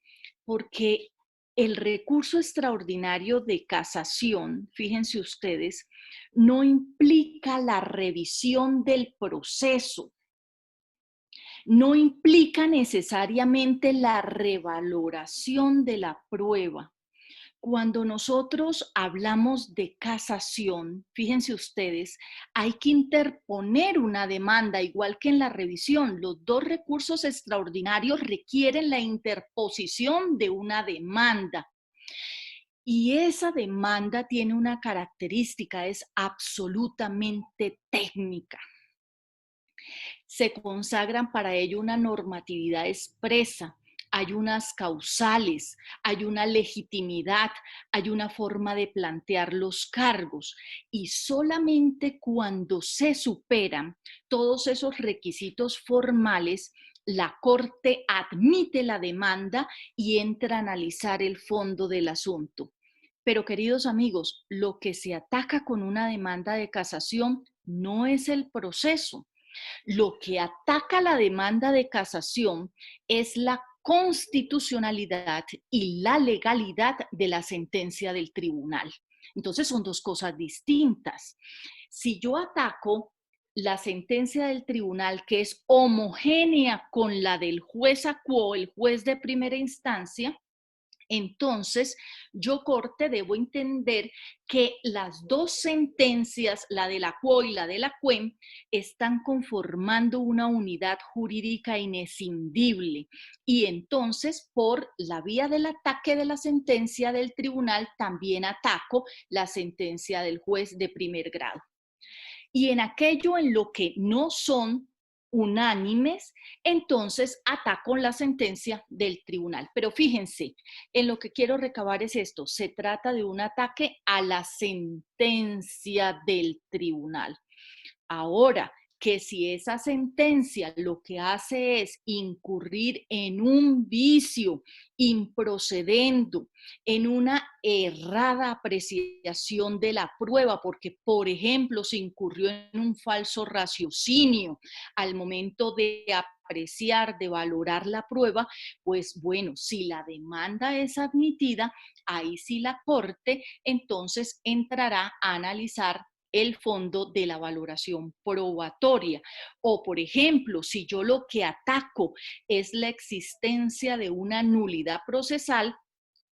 Porque el recurso extraordinario de casación, fíjense ustedes, no implica la revisión del proceso, no implica necesariamente la revaloración de la prueba. Cuando nosotros hablamos de casación, fíjense ustedes, hay que interponer una demanda, igual que en la revisión. Los dos recursos extraordinarios requieren la interposición de una demanda. Y esa demanda tiene una característica, es absolutamente técnica. Se consagran para ello una normatividad expresa, hay unas causales, hay una legitimidad, hay una forma de plantear los cargos y solamente cuando se superan todos esos requisitos formales, la Corte admite la demanda y entra a analizar el fondo del asunto. Pero queridos amigos, lo que se ataca con una demanda de casación no es el proceso. Lo que ataca la demanda de casación es la constitucionalidad y la legalidad de la sentencia del tribunal. Entonces son dos cosas distintas. Si yo ataco la sentencia del tribunal, que es homogénea con la del juez aquo, el juez de primera instancia, entonces, yo, Corte, debo entender que las dos sentencias, la de la quo y la de la quem, están conformando una unidad jurídica inescindible. Y entonces, por la vía del ataque de la sentencia del tribunal, también ataco la sentencia del juez de primer grado. y en aquello en lo que no son unánimes, entonces atacan la sentencia del tribunal. Pero fíjense, en lo que quiero recabar es esto, se trata de un ataque a la sentencia del tribunal. Ahora, que si esa sentencia lo que hace es incurrir en un vicio improcedendo, en una errada apreciación de la prueba, porque, por ejemplo, se incurrió en un falso raciocinio al momento de apreciar, de valorar la prueba, pues bueno, si la demanda es admitida, ahí sí la Corte entonces entrará a analizar el fondo de la valoración probatoria. O, por ejemplo, si yo lo que ataco es la existencia de una nulidad procesal,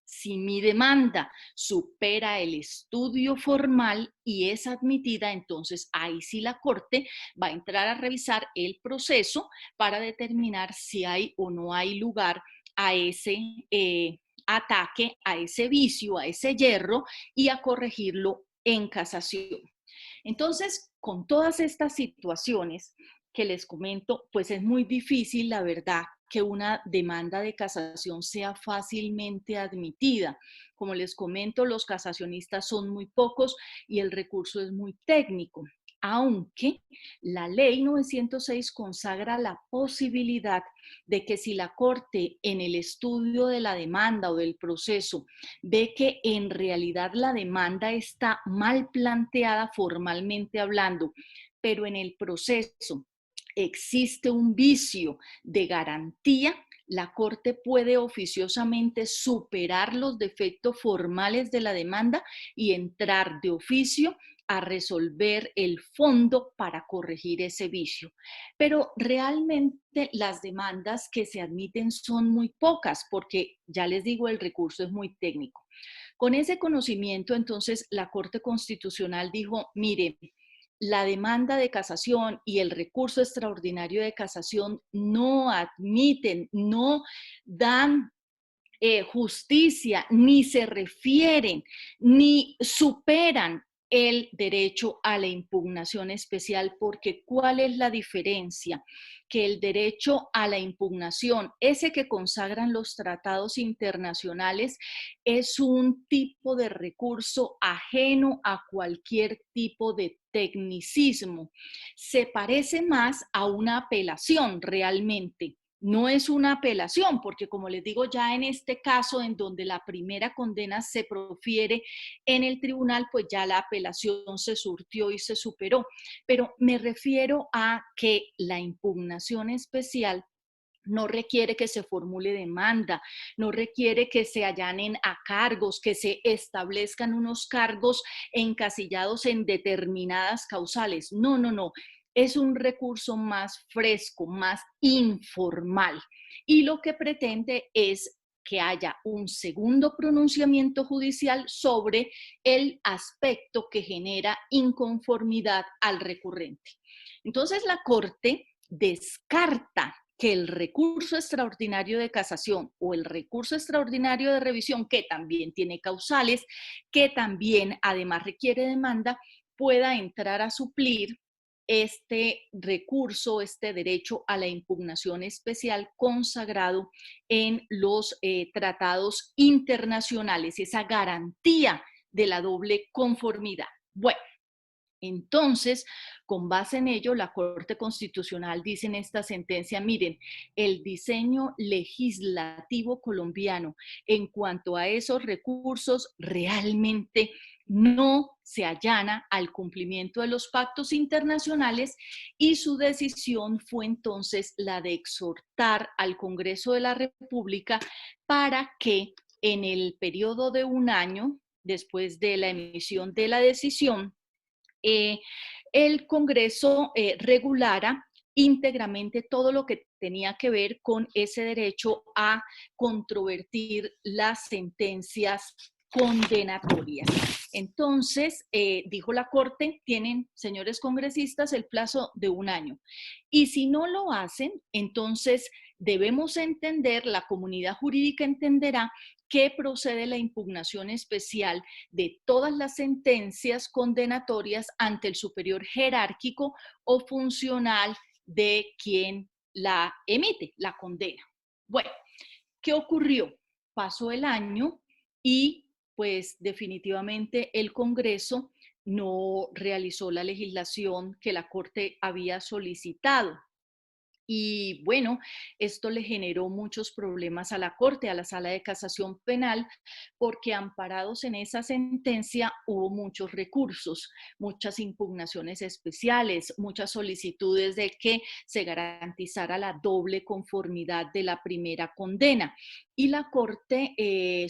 si mi demanda supera el estudio formal y es admitida, entonces ahí sí la Corte va a entrar a revisar el proceso para determinar si hay o no hay lugar a ese ataque, a ese vicio, a ese yerro y a corregirlo en casación. Entonces, con todas estas situaciones que les comento, pues es muy difícil, la verdad, que una demanda de casación sea fácilmente admitida. Como les comento, los casacionistas son muy pocos y el recurso es muy técnico, aunque la ley 906 consagra la posibilidad de que si la Corte en el estudio de la demanda o del proceso ve que en realidad la demanda está mal planteada formalmente hablando, pero en el proceso existe un vicio de garantía, la Corte puede oficiosamente superar los defectos formales de la demanda y entrar de oficio a resolver el fondo para corregir ese vicio. Pero realmente las demandas que se admiten son muy pocas porque, ya les digo, el recurso es muy técnico. Con ese conocimiento, entonces, la Corte Constitucional dijo, mire, la demanda de casación y el recurso extraordinario de casación no admiten, no dan justicia, ni se refieren, ni superan el derecho a la impugnación especial, porque ¿cuál es la diferencia? Que el derecho a la impugnación, ese que consagran los tratados internacionales, es un tipo de recurso ajeno a cualquier tipo de tecnicismo. Se parece más a una apelación realmente. No es una apelación, porque como les digo, ya en este caso en donde la primera condena se profiere en el tribunal, pues ya la apelación se surtió y se superó. Pero me refiero a que la impugnación especial no requiere que se formule demanda, no requiere que se allanen a cargos, que se establezcan unos cargos encasillados en determinadas causales. No, no, no. Es un recurso más fresco, más informal. Y lo que pretende es que haya un segundo pronunciamiento judicial sobre el aspecto que genera inconformidad al recurrente. Entonces la Corte descarta que el recurso extraordinario de casación o el recurso extraordinario de revisión, que también tiene causales, que también además requiere demanda, pueda entrar a suplir este recurso, este derecho a la impugnación especial consagrado en los tratados internacionales, esa garantía de la doble conformidad. Bueno, entonces, con base en ello, la Corte Constitucional dice en esta sentencia, miren, el diseño legislativo colombiano en cuanto a esos recursos realmente no se allana al cumplimiento de los pactos internacionales y su decisión fue entonces la de exhortar al Congreso de la República para que en el periodo de un año, después de la emisión de la decisión, el Congreso regulara íntegramente todo lo que tenía que ver con ese derecho a controvertir las sentencias condenatorias. Entonces, dijo la Corte, tienen, señores congresistas, el plazo de un año. Y si no lo hacen, entonces debemos entender, la comunidad jurídica entenderá que procede la impugnación especial de todas las sentencias condenatorias ante el superior jerárquico o funcional de quien la emite, la condena. Bueno, ¿qué ocurrió? Pasó el año y pues definitivamente el Congreso no realizó la legislación que la Corte había solicitado. Y bueno, esto le generó muchos problemas a la Corte, a la Sala de Casación Penal, porque amparados en esa sentencia hubo muchos recursos, muchas impugnaciones especiales, muchas solicitudes de que se garantizara la doble conformidad de la primera condena. Y la Corte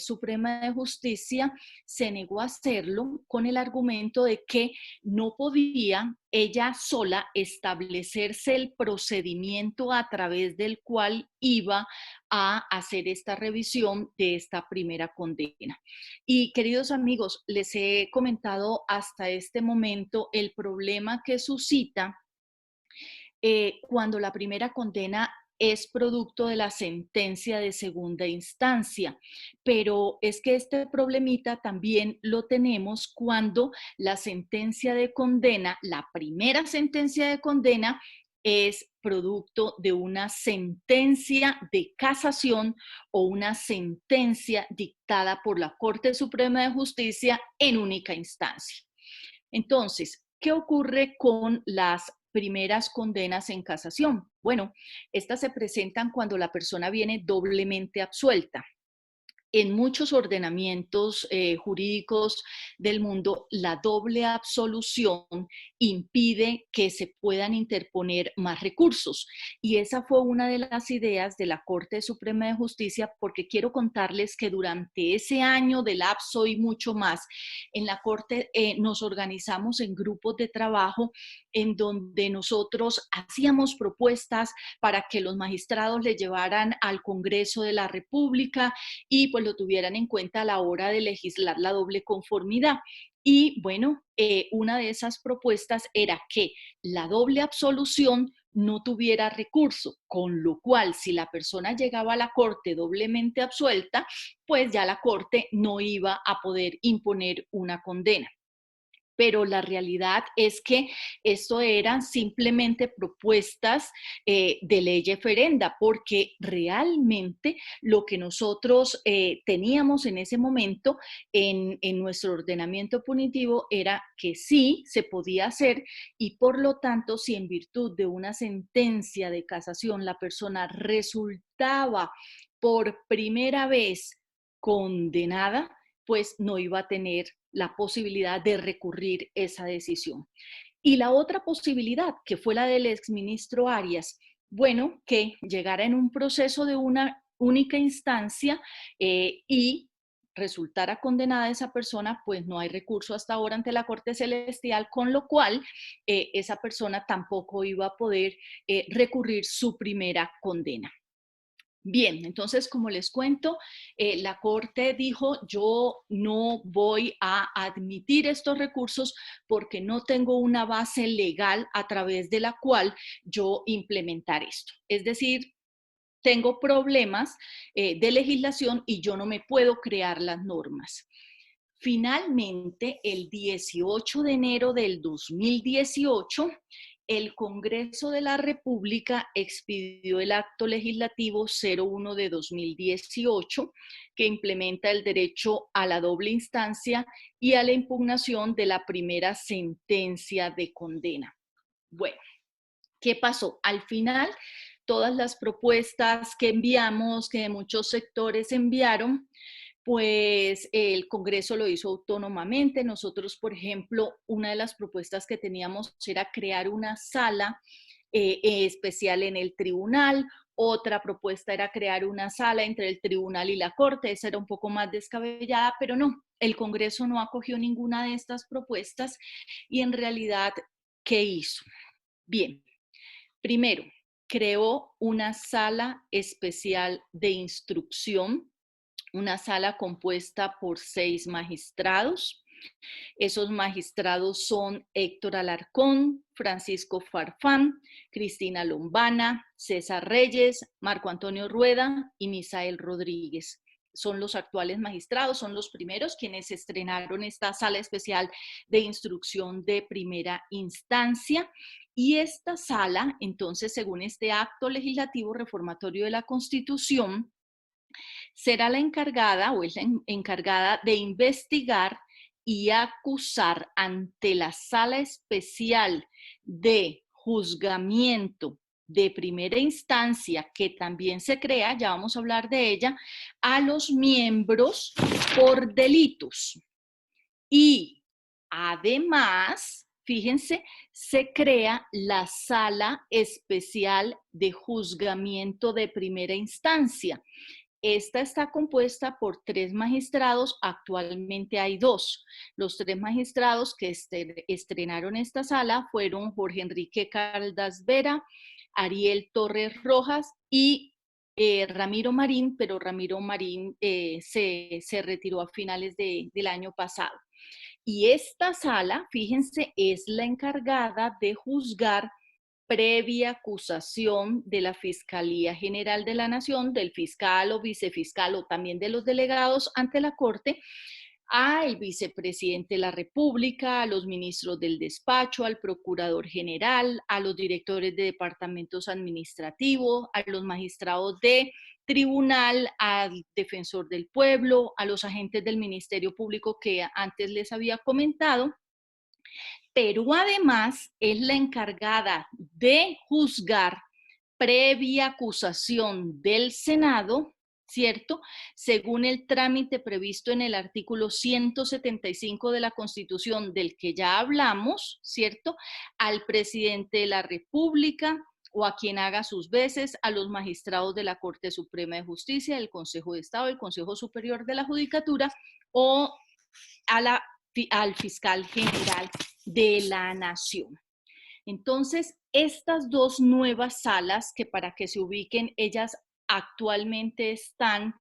Suprema de Justicia se negó a hacerlo con el argumento de que no podía ella sola establecerse el procedimiento a través del cual iba a hacer esta revisión de esta primera condena. Y queridos amigos, les he comentado hasta este momento el problema que suscita cuando la primera condena es producto de la sentencia de segunda instancia. Pero es que este problemita también lo tenemos cuando la sentencia de condena, la primera sentencia de condena, es producto de una sentencia de casación o una sentencia dictada por la Corte Suprema de Justicia en única instancia. Entonces, ¿qué ocurre con las primeras condenas en casación? Bueno, estas se presentan cuando la persona viene doblemente absuelta. En muchos ordenamientos jurídicos del mundo, la doble absolución impide que se puedan interponer más recursos. Y esa fue una de las ideas de la Corte Suprema de Justicia, porque quiero contarles que durante ese año de lapso y mucho más, en la Corte nos organizamos en grupos de trabajo en donde nosotros hacíamos propuestas para que los magistrados le llevaran al Congreso de la República y pues lo tuvieran en cuenta a la hora de legislar la doble conformidad. Y bueno, una de esas propuestas era que la doble absolución no tuviera recurso, con lo cual si la persona llegaba a la Corte doblemente absuelta, pues ya la Corte no iba a poder imponer una condena. Pero la realidad es que esto eran simplemente propuestas de ley referenda, porque realmente lo que nosotros teníamos en ese momento en nuestro ordenamiento punitivo era que sí se podía hacer y por lo tanto, si en virtud de una sentencia de casación la persona resultaba por primera vez condenada, pues no iba a tener la posibilidad de recurrir esa decisión. Y la otra posibilidad, que fue la del exministro Arias, bueno, que llegara en un proceso de una única instancia y resultara condenada esa persona, pues no hay recurso hasta ahora ante la Corte Celestial, con lo cual esa persona tampoco iba a poder recurrir su primera condena. Bien, entonces, como les cuento, la Corte dijo, yo no voy a admitir estos recursos porque no tengo una base legal a través de la cual yo implementar esto. Es decir, tengo problemas de legislación y yo no me puedo crear las normas. Finalmente, el 18 de enero del 2018, el Congreso de la República expidió el acto legislativo 01 de 2018, que implementa el derecho a la doble instancia y a la impugnación de la primera sentencia de condena. Bueno, ¿qué pasó? Al final, todas las propuestas que enviamos, que de muchos sectores enviaron, pues el Congreso lo hizo autónomamente. Nosotros, por ejemplo, una de las propuestas que teníamos era crear una sala especial en el tribunal. Otra propuesta era crear una sala entre el tribunal y la Corte. Esa era un poco más descabellada, pero no, el Congreso no acogió ninguna de estas propuestas y en realidad, ¿qué hizo? Bien, primero, creó una sala especial de instrucción, una sala compuesta por 6 magistrados. Esos magistrados son Héctor Alarcón, Francisco Farfán, Cristina Lombana, César Reyes, Marco Antonio Rueda y Misael Rodríguez. Son los actuales magistrados, son los primeros quienes estrenaron esta sala especial de instrucción de primera instancia. Y esta sala, entonces, según este acto legislativo reformatorio de la Constitución, será la encargada o es la encargada de investigar y acusar ante la Sala Especial de Juzgamiento de Primera Instancia, que también se crea, ya vamos a hablar de ella, a los miembros por delitos. Y además, fíjense, se crea la Sala Especial de Juzgamiento de Primera Instancia. Esta está compuesta por 3 magistrados, actualmente hay 2. Los 3 magistrados que estrenaron esta sala fueron Jorge Enrique Caldas Vera, Ariel Torres Rojas y Ramiro Marín, pero Ramiro Marín se retiró a finales del año pasado. Y esta sala, fíjense, es la encargada de juzgar previa acusación de la Fiscalía General de la Nación, del fiscal o vicefiscal o también de los delegados ante la Corte, al vicepresidente de la República, a los ministros del despacho, al procurador general, a los directores de departamentos administrativos, a los magistrados de tribunal, al defensor del pueblo, a los agentes del Ministerio Público que antes les había comentado, pero además es la encargada de juzgar previa acusación del Senado, ¿cierto? Según el trámite previsto en el artículo 175 de la Constitución del que ya hablamos, ¿cierto? Al presidente de la República o a quien haga sus veces, a los magistrados de la Corte Suprema de Justicia, del Consejo de Estado, del Consejo Superior de la Judicatura o al fiscal general de la Nación. Entonces, estas 2 nuevas salas, que para que se ubiquen, ellas actualmente están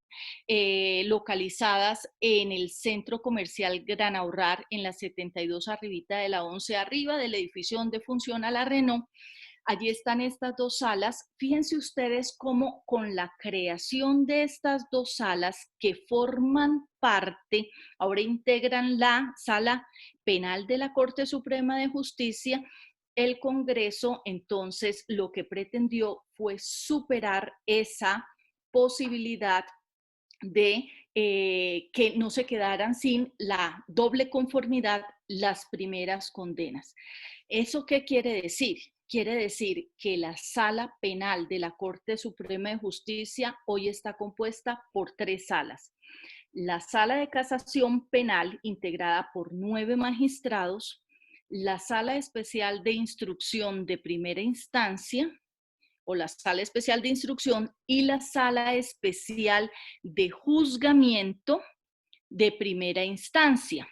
localizadas en el Centro Comercial Gran Ahorrar, en la 72 arribita de la 11 arriba del edificio donde funciona la Renault. Allí están estas 2 salas. Fíjense ustedes cómo con la creación de estas 2 salas que forman parte, ahora integran la Sala Penal de la Corte Suprema de Justicia, el Congreso entonces lo que pretendió fue superar esa posibilidad de que no se quedaran sin la doble conformidad las primeras condenas. ¿Eso qué quiere decir? Quiere decir que la Sala Penal de la Corte Suprema de Justicia hoy está compuesta por 3 salas. La Sala de Casación Penal, integrada por 9 magistrados, la Sala Especial de Instrucción de Primera Instancia, o la Sala Especial de Instrucción, y la Sala Especial de Juzgamiento de Primera Instancia.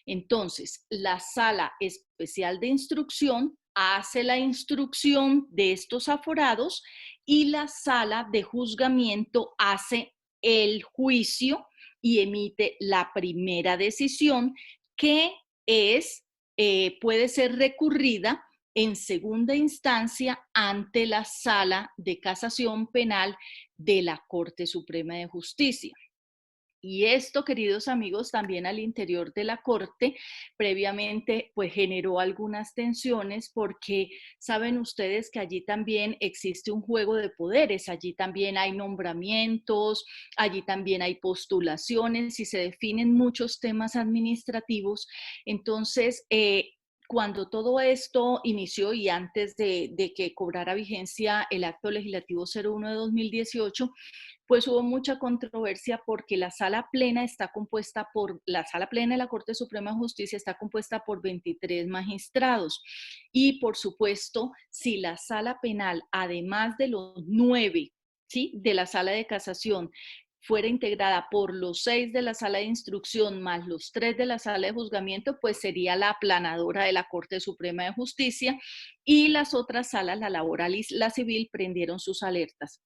Entonces, la Sala Especial de Instrucción hace la instrucción de estos aforados y la Sala de Juzgamiento hace el juicio y emite la primera decisión que puede ser recurrida en segunda instancia ante la Sala de Casación Penal de la Corte Suprema de Justicia. Y esto, queridos amigos, también al interior de la Corte, previamente, pues generó algunas tensiones porque saben ustedes que allí también existe un juego de poderes, allí también hay nombramientos, allí también hay postulaciones y se definen muchos temas administrativos. Entonces, cuando todo esto inició y antes de que cobrara vigencia el acto legislativo 01 de 2018, pues hubo mucha controversia porque la Sala Plena la Sala Plena de la Corte Suprema de Justicia está compuesta por 23 magistrados. Y por supuesto, si la Sala Penal, además de los 9, ¿sí?, de la Sala de Casación, fuera integrada por los 6 de la Sala de Instrucción más los 3 de la Sala de Juzgamiento, pues sería la aplanadora de la Corte Suprema de Justicia, y las otras salas, la laboral y la civil, prendieron sus alertas.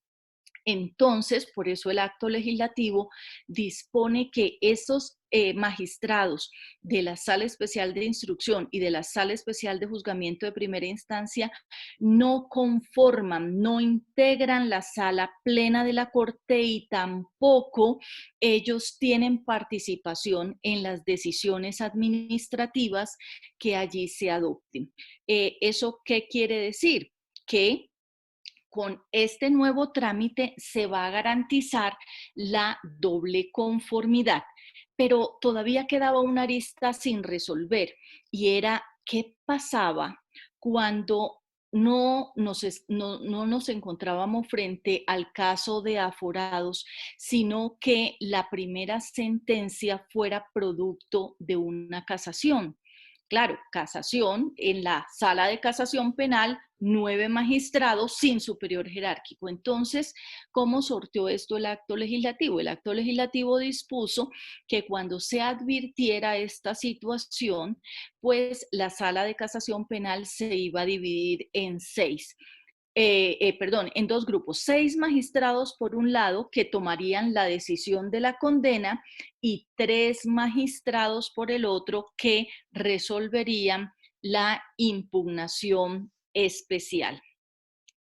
Entonces, por eso el acto legislativo dispone que esos magistrados de la Sala Especial de Instrucción y de la Sala Especial de Juzgamiento de Primera Instancia no conforman, no integran la sala plena de la Corte y tampoco ellos tienen participación en las decisiones administrativas que allí se adopten. ¿Eso qué quiere decir? Que con este nuevo trámite se va a garantizar la doble conformidad, pero todavía quedaba una arista sin resolver y era qué pasaba cuando no nos encontrábamos frente al caso de aforados, sino que la primera sentencia fuera producto de una casación. Claro, casación, en la sala de casación penal, 9 magistrados sin superior jerárquico. Entonces, ¿cómo sorteó esto el acto legislativo? El acto legislativo dispuso que cuando se advirtiera esta situación, pues la sala de casación penal se iba a dividir en 6. En 2 grupos, 6 magistrados por un lado que tomarían la decisión de la condena y 3 magistrados por el otro que resolverían la impugnación especial.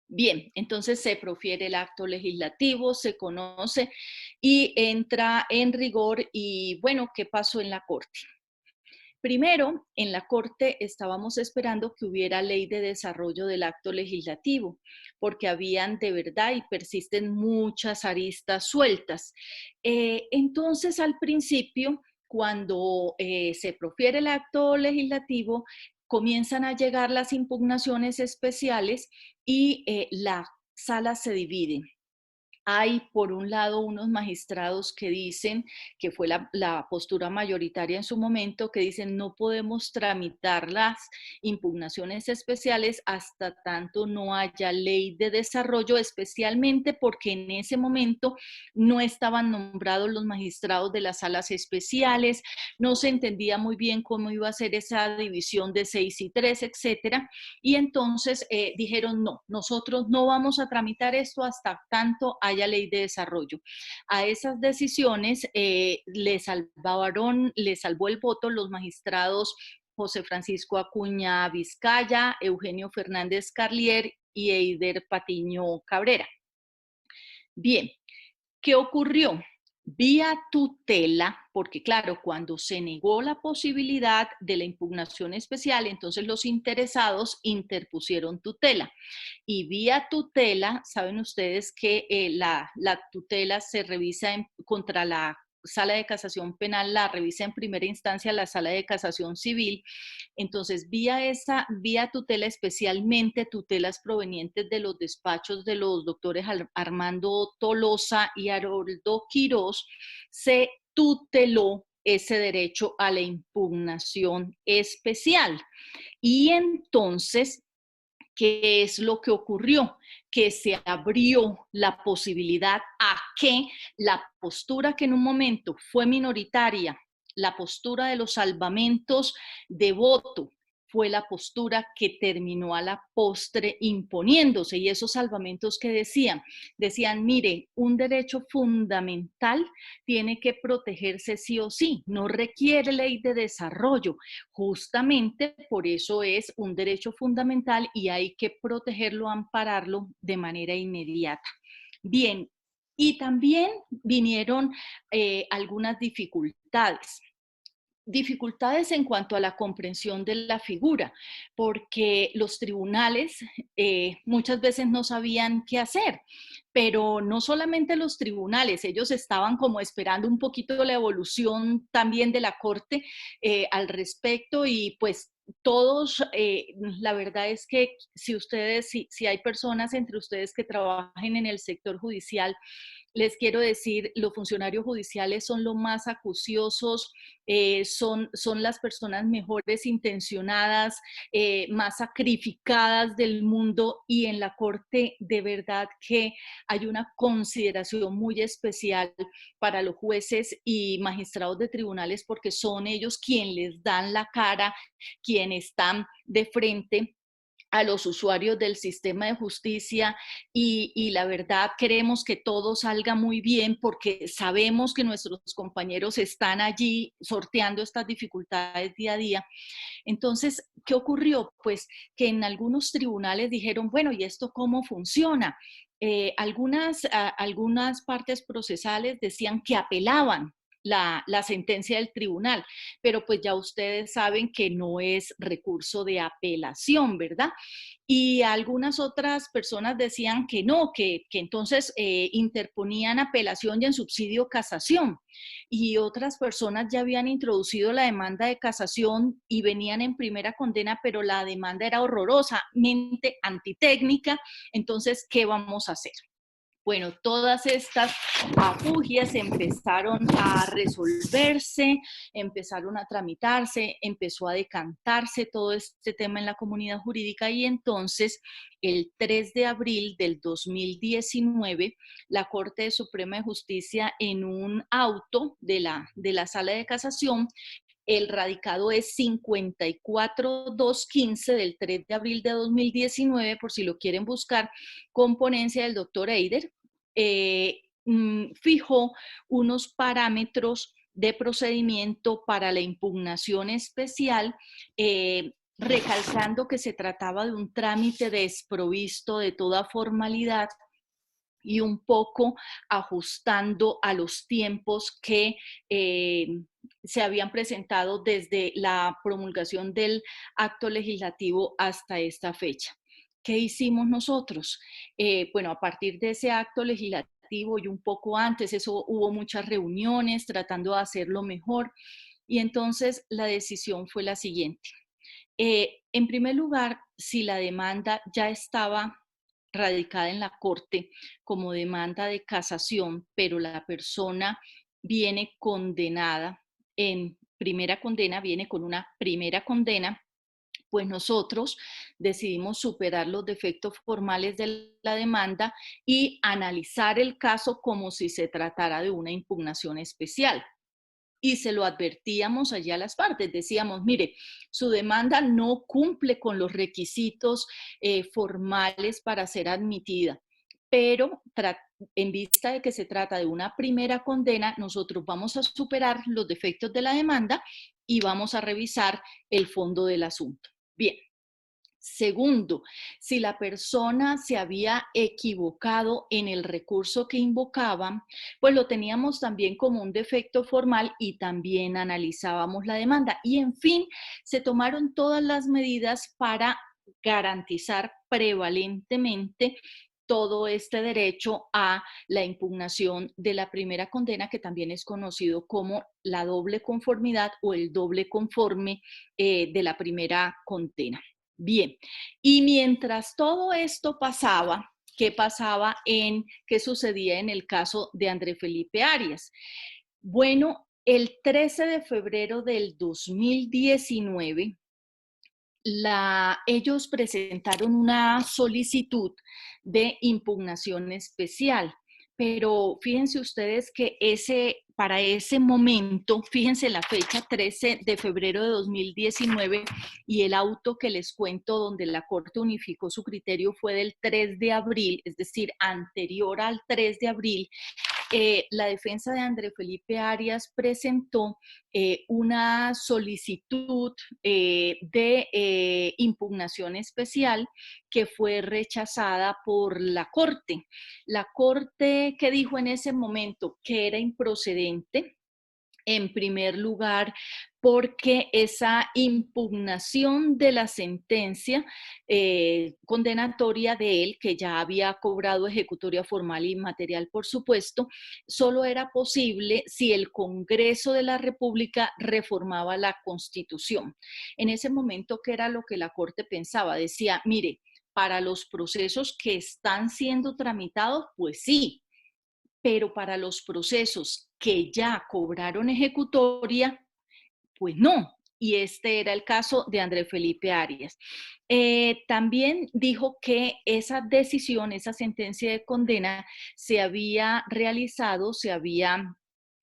Bien, entonces se profiere el acto legislativo, se conoce y entra en rigor. Y bueno, ¿qué pasó en la Corte? Primero, en la Corte estábamos esperando que hubiera ley de desarrollo del acto legislativo, porque habían de verdad y persisten muchas aristas sueltas. Entonces, al principio, cuando se profiere el acto legislativo, comienzan a llegar las impugnaciones especiales y la sala se divide. Hay, por un lado, unos magistrados que dicen, que fue la postura mayoritaria en su momento, que dicen no podemos tramitar las impugnaciones especiales hasta tanto no haya ley de desarrollo, especialmente porque en ese momento no estaban nombrados los magistrados de las salas especiales, no se entendía muy bien cómo iba a ser esa división de 6 y 3, etcétera. Y entonces dijeron no, nosotros no vamos a tramitar esto hasta tanto haya ley de desarrollo. A esas decisiones le salvó el voto los magistrados José Francisco Acuña Vizcaya, Eugenio Fernández Carlier y Eider Patiño Cabrera. Bien, ¿qué ocurrió? Vía tutela, porque claro, cuando se negó la posibilidad de la impugnación especial, entonces los interesados interpusieron tutela. Y vía tutela, saben ustedes que la tutela se revisa contra la sala de casación penal, la revisa en primera instancia la sala de casación civil. Entonces, vía tutela, especialmente tutelas provenientes de los despachos de los doctores Armando Tolosa y Haroldo Quirós, se tuteló ese derecho a la impugnación especial. Y entonces, ¿qué es lo que ocurrió? Que se abrió la posibilidad a que la postura que en un momento fue minoritaria, la postura de los salvamentos de voto, fue la postura que terminó a la postre imponiéndose. Y esos salvamentos que decían, mire, un derecho fundamental tiene que protegerse sí o sí, no requiere ley de desarrollo. Justamente por eso es un derecho fundamental y hay que protegerlo, ampararlo de manera inmediata. Bien, y también vinieron algunas dificultades. Dificultades en cuanto a la comprensión de la figura, porque los tribunales muchas veces no sabían qué hacer, pero no solamente los tribunales, ellos estaban como esperando un poquito la evolución también de la Corte al respecto y pues todos, la verdad es que si hay personas entre ustedes que trabajen en el sector judicial, les quiero decir, los funcionarios judiciales son los más acuciosos, son las personas mejores intencionadas, más sacrificadas del mundo, y en la Corte de verdad que hay una consideración muy especial para los jueces y magistrados de tribunales porque son ellos quienes les dan la cara, quienes están de frente a los usuarios del sistema de justicia y la verdad queremos que todo salga muy bien porque sabemos que nuestros compañeros están allí sorteando estas dificultades día a día. Entonces, ¿qué ocurrió? Pues que en algunos tribunales dijeron, bueno, ¿y esto cómo funciona? Algunas partes procesales decían que apelaban la sentencia del tribunal, pero pues ya ustedes saben que no es recurso de apelación, ¿verdad? Y algunas otras personas decían que no, que entonces interponían apelación y en subsidio casación. Y otras personas ya habían introducido la demanda de casación y venían en primera condena, pero la demanda era horrorosamente antitécnica. Entonces, ¿qué vamos a hacer? Bueno, todas estas afugias empezaron a resolverse, empezaron a tramitarse, empezó a decantarse todo este tema en la comunidad jurídica y entonces el 3 de abril del 2019, la Corte Suprema de Justicia en un auto de la Sala de Casación, el radicado es 54215 del 3 de abril de 2019, por si lo quieren buscar, con ponencia del doctor Eider, fijó unos parámetros de procedimiento para la impugnación especial, recalcando que se trataba de un trámite desprovisto de toda formalidad y un poco ajustando a los tiempos que se habían presentado desde la promulgación del acto legislativo hasta esta fecha. ¿Qué hicimos nosotros? Bueno, a partir de ese acto legislativo y un poco antes, eso hubo muchas reuniones tratando de hacerlo mejor y entonces la decisión fue la siguiente. En primer lugar, si la demanda ya estaba radicada en la corte como demanda de casación, pero la persona viene condenada en primera condena, viene con una primera condena, pues nosotros decidimos superar los defectos formales de la demanda y analizar el caso como si se tratara de una impugnación especial. Y se lo advertíamos allí a las partes, decíamos, mire, su demanda no cumple con los requisitos formales para ser admitida, pero en vista de que se trata de una primera condena, nosotros vamos a superar los defectos de la demanda y vamos a revisar el fondo del asunto. Bien. Segundo, si la persona se había equivocado en el recurso que invocaban, pues lo teníamos también como un defecto formal y también analizábamos la demanda. Y en fin, se tomaron todas las medidas para garantizar prevalentemente todo este derecho a la impugnación de la primera condena, que también es conocido como la doble conformidad o el doble conforme de la primera condena. Bien, y mientras todo esto pasaba, ¿qué sucedía en el caso de André Felipe Arias? Bueno, el 13 de febrero del 2019, ellos presentaron una solicitud de impugnación especial, pero fíjense ustedes que para ese momento, fíjense la fecha 13 de febrero de 2019 y el auto que les cuento donde la Corte unificó su criterio fue del 3 de abril, es decir, anterior al 3 de abril, la defensa de André Felipe Arias presentó una solicitud de impugnación especial que fue rechazada por la Corte. La Corte, ¿qué dijo en ese momento? Que era improcedente. En primer lugar, porque esa impugnación de la sentencia condenatoria de él, que ya había cobrado ejecutoria formal y material, por supuesto, solo era posible si el Congreso de la República reformaba la Constitución. En ese momento, ¿qué era lo que la Corte pensaba? Decía, mire, para los procesos que están siendo tramitados, pues sí, pero para los procesos que ya cobraron ejecutoria, pues no. Y este era el caso de André Felipe Arias. También dijo que esa decisión, esa sentencia de condena se había realizado, se había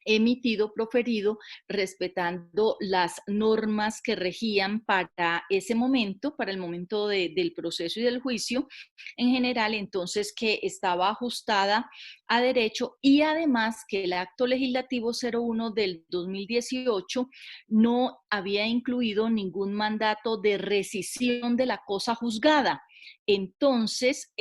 emitido, proferido, respetando las normas que regían para ese momento, para el momento del proceso y del juicio en general, entonces que estaba ajustada a derecho y además que el acto legislativo 01 del 2018 no había incluido ningún mandato de rescisión de la cosa juzgada. Entonces,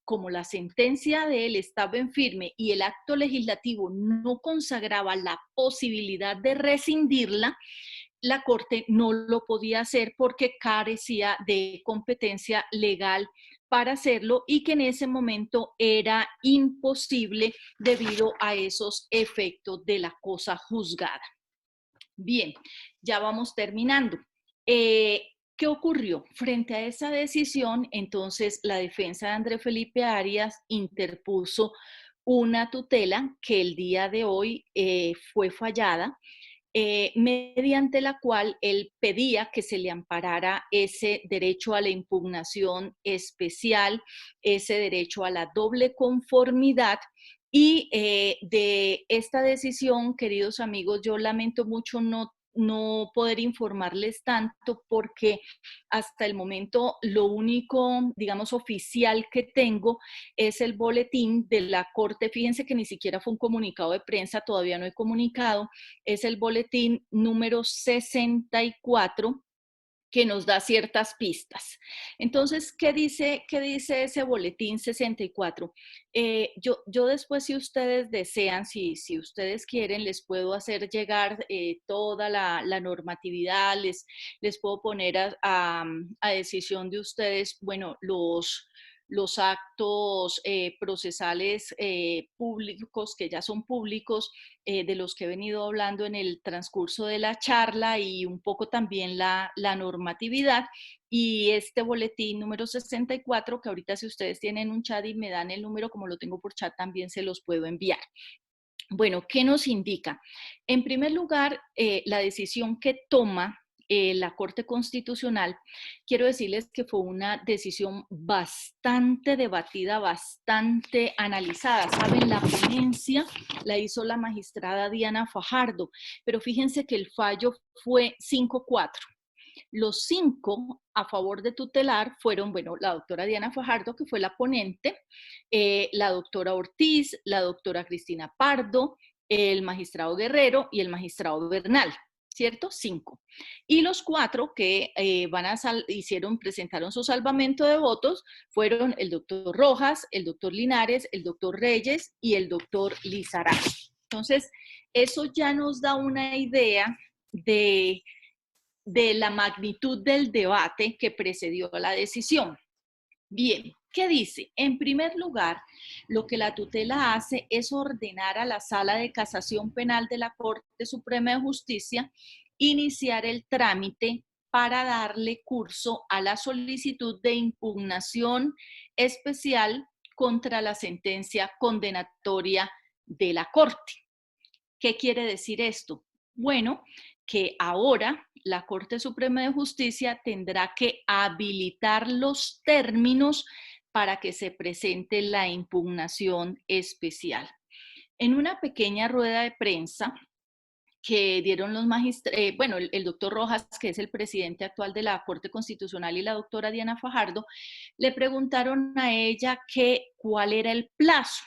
como la sentencia de él estaba en firme y el acto legislativo no consagraba la posibilidad de rescindirla, la Corte no lo podía hacer porque carecía de competencia legal para hacerlo y que en ese momento era imposible debido a esos efectos de la cosa juzgada. Bien, ya vamos terminando. ¿Qué ocurrió? Frente a esa decisión, entonces la defensa de André Felipe Arias interpuso una tutela que el día de hoy fue fallada, mediante la cual él pedía que se le amparara ese derecho a la impugnación especial, ese derecho a la doble conformidad. Y de esta decisión, queridos amigos, yo lamento mucho no poder informarles tanto porque hasta el momento lo único, digamos, oficial que tengo es el boletín de la Corte. Fíjense que ni siquiera fue un comunicado de prensa, todavía no he comunicado, es el boletín número 64 que nos da ciertas pistas. Entonces, ¿qué dice ese boletín 64? Yo después, si ustedes desean, si ustedes quieren, les puedo hacer llegar toda la normatividad, les puedo poner a decisión de ustedes, bueno, los actos procesales públicos, que ya son públicos, de los que he venido hablando en el transcurso de la charla y un poco también la normatividad. Y este boletín número 64, que ahorita si ustedes tienen un chat y me dan el número como lo tengo por chat, también se los puedo enviar. Bueno, ¿qué nos indica? En primer lugar, la decisión que toma la Corte Constitucional, quiero decirles que fue una decisión bastante debatida, bastante analizada. Saben, la ponencia la hizo la magistrada Diana Fajardo, pero fíjense que el fallo fue 5-4. Los 5 a favor de tutelar fueron, bueno, la doctora Diana Fajardo, que fue la ponente, la doctora Ortiz, la doctora Cristina Pardo, el magistrado Guerrero y el magistrado Bernal, ¿cierto? 5. Y los 4 que presentaron su salvamento de votos fueron el doctor Rojas, el doctor Linares, el doctor Reyes y el doctor Lizarazo. Entonces, eso ya nos da una idea de la magnitud del debate que precedió a la decisión. Bien, ¿qué dice? En primer lugar, lo que la tutela hace es ordenar a la Sala de Casación Penal de la Corte Suprema de Justicia iniciar el trámite para darle curso a la solicitud de impugnación especial contra la sentencia condenatoria de la Corte. ¿Qué quiere decir esto? Bueno, que ahora la Corte Suprema de Justicia tendrá que habilitar los términos para que se presente la impugnación especial. En una pequeña rueda de prensa que dieron los magistrados, bueno, el doctor Rojas, que es el presidente actual de la Corte Constitucional, y la doctora Diana Fajardo, le preguntaron a ella cuál era el plazo.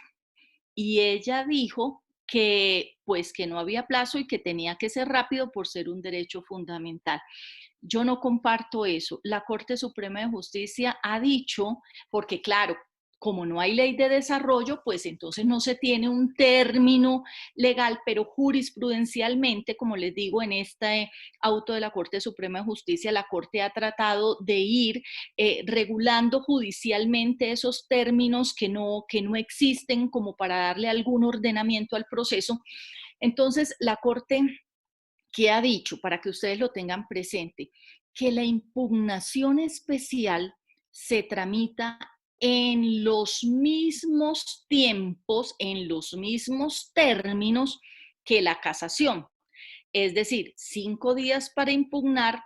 Y ella dijo que pues que no había plazo y que tenía que ser rápido por ser un derecho fundamental. Yo no comparto eso. La Corte Suprema de Justicia ha dicho, porque claro, como no hay ley de desarrollo, pues entonces no se tiene un término legal, pero jurisprudencialmente, como les digo, en este auto de la Corte Suprema de Justicia, la Corte ha tratado de ir regulando judicialmente esos términos que no existen como para darle algún ordenamiento al proceso. Entonces, la Corte, ¿qué ha dicho? Para que ustedes lo tengan presente, que la impugnación especial se tramita en los mismos tiempos, en los mismos términos que la casación. Es decir, 5 días para impugnar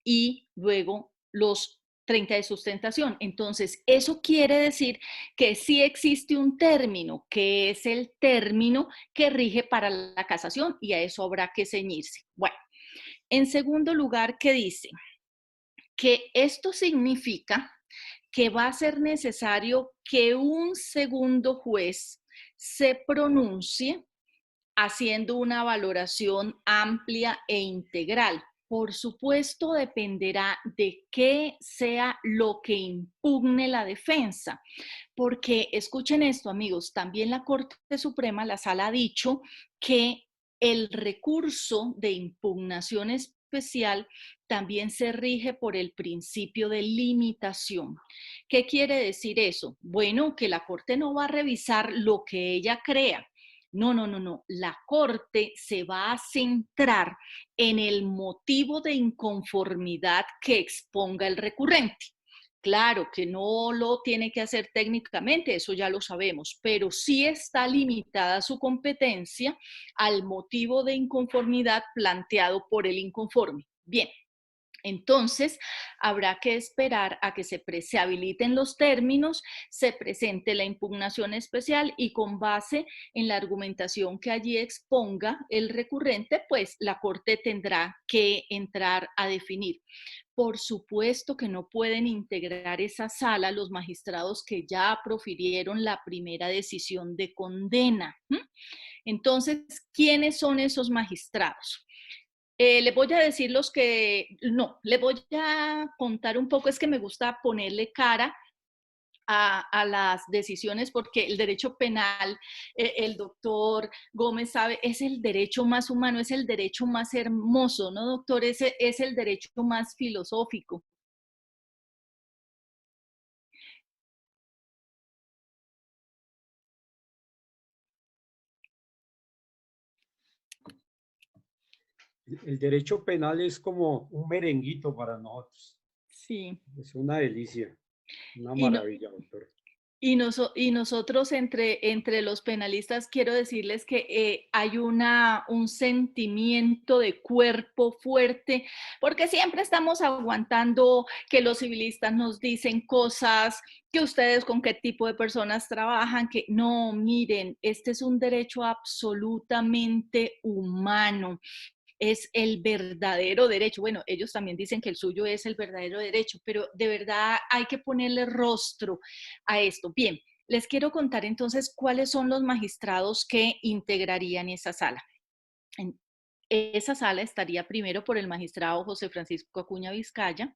y luego los 30 de sustentación. Entonces, eso quiere decir que sí existe un término, que es el término que rige para la casación, y a eso habrá que ceñirse. Bueno, en segundo lugar, ¿qué dice? Que esto significa que va a ser necesario que un segundo juez se pronuncie haciendo una valoración amplia e integral. Por supuesto, dependerá de qué sea lo que impugne la defensa, porque escuchen esto, amigos, también la Corte Suprema, la Sala, ha dicho que el recurso de impugnación especial también se rige por el principio de limitación. ¿Qué quiere decir eso? Bueno, que la Corte no va a revisar lo que ella crea. No, no, no, no. La Corte se va a centrar en el motivo de inconformidad que exponga el recurrente. Claro que no lo tiene que hacer técnicamente, eso ya lo sabemos, pero sí está limitada su competencia al motivo de inconformidad planteado por el inconforme. Bien, entonces, habrá que esperar a que se habiliten los términos, se presente la impugnación especial y con base en la argumentación que allí exponga el recurrente, pues la Corte tendrá que entrar a definir. Por supuesto que no pueden integrar esa sala los magistrados que ya profirieron la primera decisión de condena. Entonces, ¿quiénes son esos magistrados? Les voy a decir los que, no, les voy a contar un poco, es que me gusta ponerle cara a las decisiones porque el derecho penal, el doctor Gómez sabe, es el derecho más humano, es el derecho más hermoso, ¿no, doctor? Es el derecho más filosófico. El derecho penal es como un merenguito para nosotros. Sí. Es una delicia, una Y, no, maravilla, doctor. y nosotros entre los penalistas quiero decirles que hay un sentimiento de cuerpo fuerte, porque siempre estamos aguantando que los civilistas nos dicen cosas, que ustedes con qué tipo de personas trabajan, que no, miren, este es un derecho absolutamente humano. Es el verdadero derecho. Bueno, ellos también dicen que el suyo es el verdadero derecho, pero de verdad hay que ponerle rostro a esto. Bien, les quiero contar entonces cuáles son los magistrados que integrarían esa sala. En esa sala estaría primero por el magistrado José Francisco Acuña Vizcaya,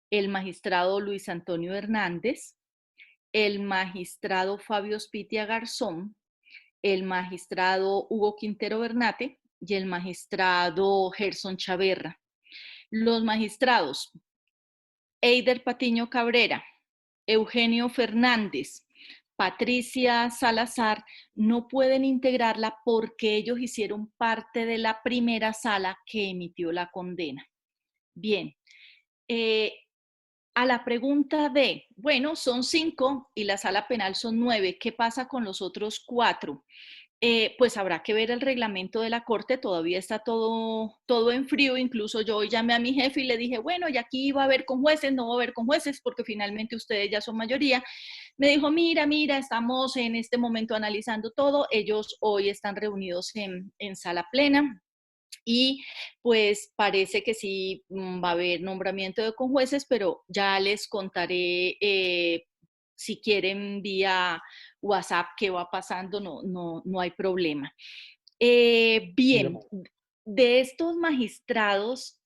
el magistrado Luis Antonio Hernández, el magistrado Fabio Spitia Garzón, el magistrado Hugo Quintero Bernate y el magistrado Gerson Chaverra. Los magistrados Eider Patiño Cabrera, Eugenio Fernández, Patricia Salazar no pueden integrarla porque ellos hicieron parte de la primera sala que emitió la condena. Bien, a la pregunta de, bueno, son 5 y la sala penal son 9, ¿qué pasa con los otros 4? Pues habrá que ver el reglamento de la Corte, todavía está todo en frío, incluso yo hoy llamé a mi jefe y le dije, bueno, y aquí va a haber con jueces, no va a haber con jueces, porque finalmente ustedes ya son mayoría. Me dijo, mira, estamos en este momento analizando todo, ellos hoy están reunidos en sala plena, y pues parece que sí va a haber nombramiento de conjueces, pero ya les contaré si quieren vía WhatsApp qué va pasando, no hay problema. Bien, de estos magistrados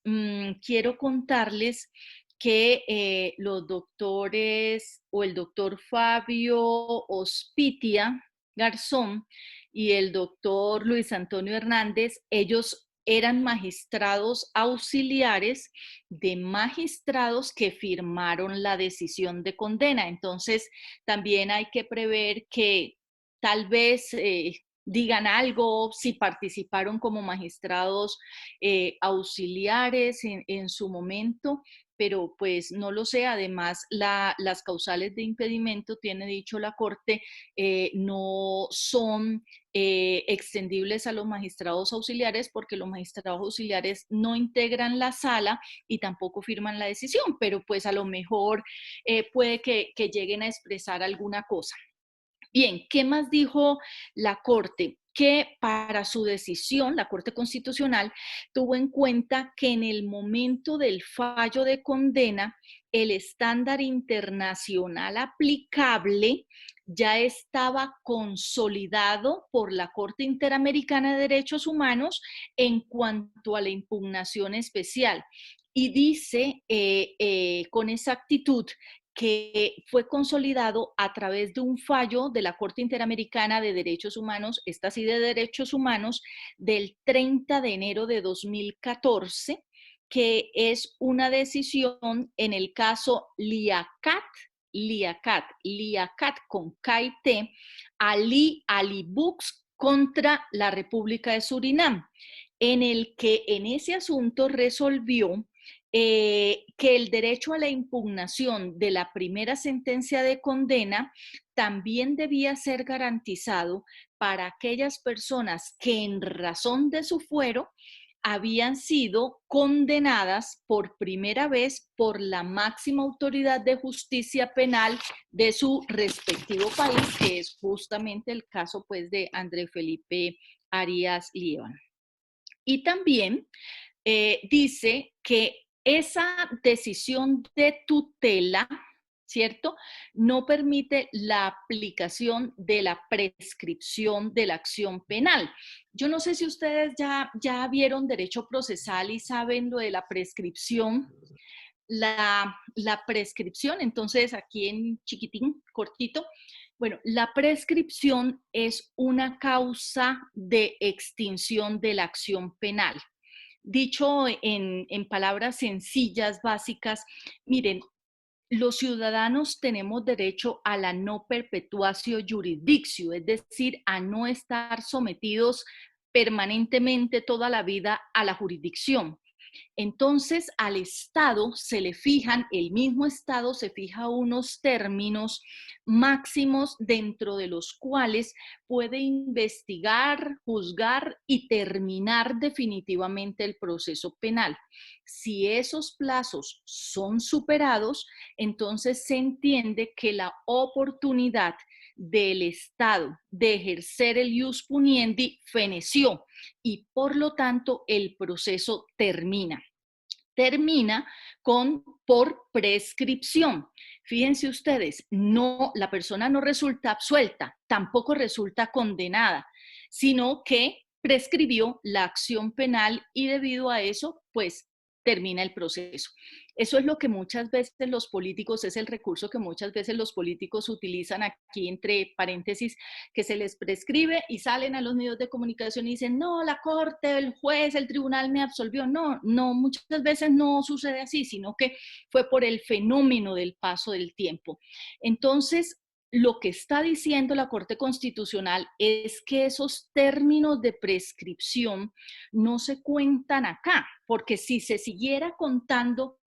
quiero contarles que los doctores o el doctor Fabio Ospitia Garzón y el doctor Luis Antonio Hernández, ellos eran magistrados auxiliares de magistrados que firmaron la decisión de condena. Entonces, también hay que prever que tal vez digan algo, si participaron como magistrados auxiliares en su momento, pero pues no lo sé. Además, las causales de impedimento, tiene dicho la Corte, no son extendibles a los magistrados auxiliares, porque los magistrados auxiliares no integran la sala y tampoco firman la decisión, pero pues a lo mejor puede que lleguen a expresar alguna cosa. Bien, ¿qué más dijo la Corte? Que para su decisión, la Corte Constitucional tuvo en cuenta que en el momento del fallo de condena, el estándar internacional aplicable ya estaba consolidado por la Corte Interamericana de Derechos Humanos en cuanto a la impugnación especial. Y dice con exactitud que fue consolidado a través de un fallo de la Corte Interamericana de Derechos Humanos, esta sí de Derechos Humanos, del 30 de enero de 2014, que es una decisión en el caso Liaquat con KT, Ali Bux contra la República de Surinam, en el que en ese asunto resolvió que el derecho a la impugnación de la primera sentencia de condena también debía ser garantizado para aquellas personas que en razón de su fuero habían sido condenadas por primera vez por la máxima autoridad de justicia penal de su respectivo país, que es justamente el caso pues de André Felipe Arias Líbano. Y también dice que esa decisión de tutela, ¿cierto?, no permite la aplicación de la prescripción de la acción penal. Yo no sé si ustedes ya vieron derecho procesal y saben lo de la prescripción. La prescripción, entonces aquí en chiquitín, cortito, bueno, la prescripción es una causa de extinción de la acción penal. Dicho en palabras sencillas, básicas, miren, los ciudadanos tenemos derecho a la no perpetuatio jurisdictio, es decir, a no estar sometidos permanentemente toda la vida a la jurisdicción. Entonces, al Estado se le fijan, el mismo Estado se fija unos términos máximos dentro de los cuales puede investigar, juzgar y terminar definitivamente el proceso penal. Si esos plazos son superados, entonces se entiende que la oportunidad del Estado de ejercer el ius puniendi feneció y por lo tanto el proceso termina por prescripción. Fíjense ustedes, no, la persona no resulta absuelta, tampoco resulta condenada, sino que prescribió la acción penal y debido a eso, pues termina el proceso. Eso es lo que muchas veces los políticos, es el recurso que muchas veces los políticos utilizan aquí entre paréntesis, que se les prescribe y salen a los medios de comunicación y dicen, no, la corte, el juez, el tribunal me absolvió. No, muchas veces no sucede así, sino que fue por el fenómeno del paso del tiempo. Entonces, lo que está diciendo la Corte Constitucional es que esos términos de prescripción no se cuentan acá, porque si se siguiera contando,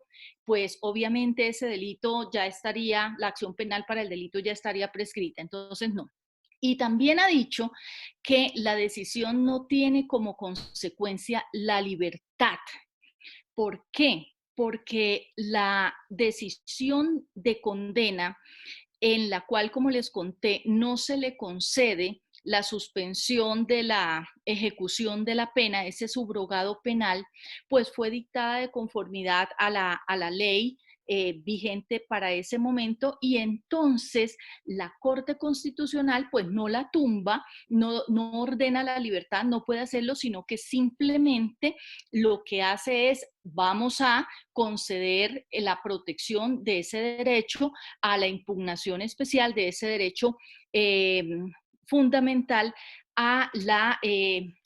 pues obviamente ese delito ya estaría, la acción penal para el delito ya estaría prescrita, entonces no. Y también ha dicho que la decisión no tiene como consecuencia la libertad. ¿Por qué? Porque la decisión de condena en la cual, como les conté, no se le concede la suspensión de la ejecución de la pena, ese subrogado penal, pues fue dictada de conformidad a la ley vigente para ese momento y entonces la Corte Constitucional pues no la tumba, no ordena la libertad, no puede hacerlo, sino que simplemente lo que hace es vamos a conceder la protección de ese derecho a la impugnación especial de ese derecho fundamental a la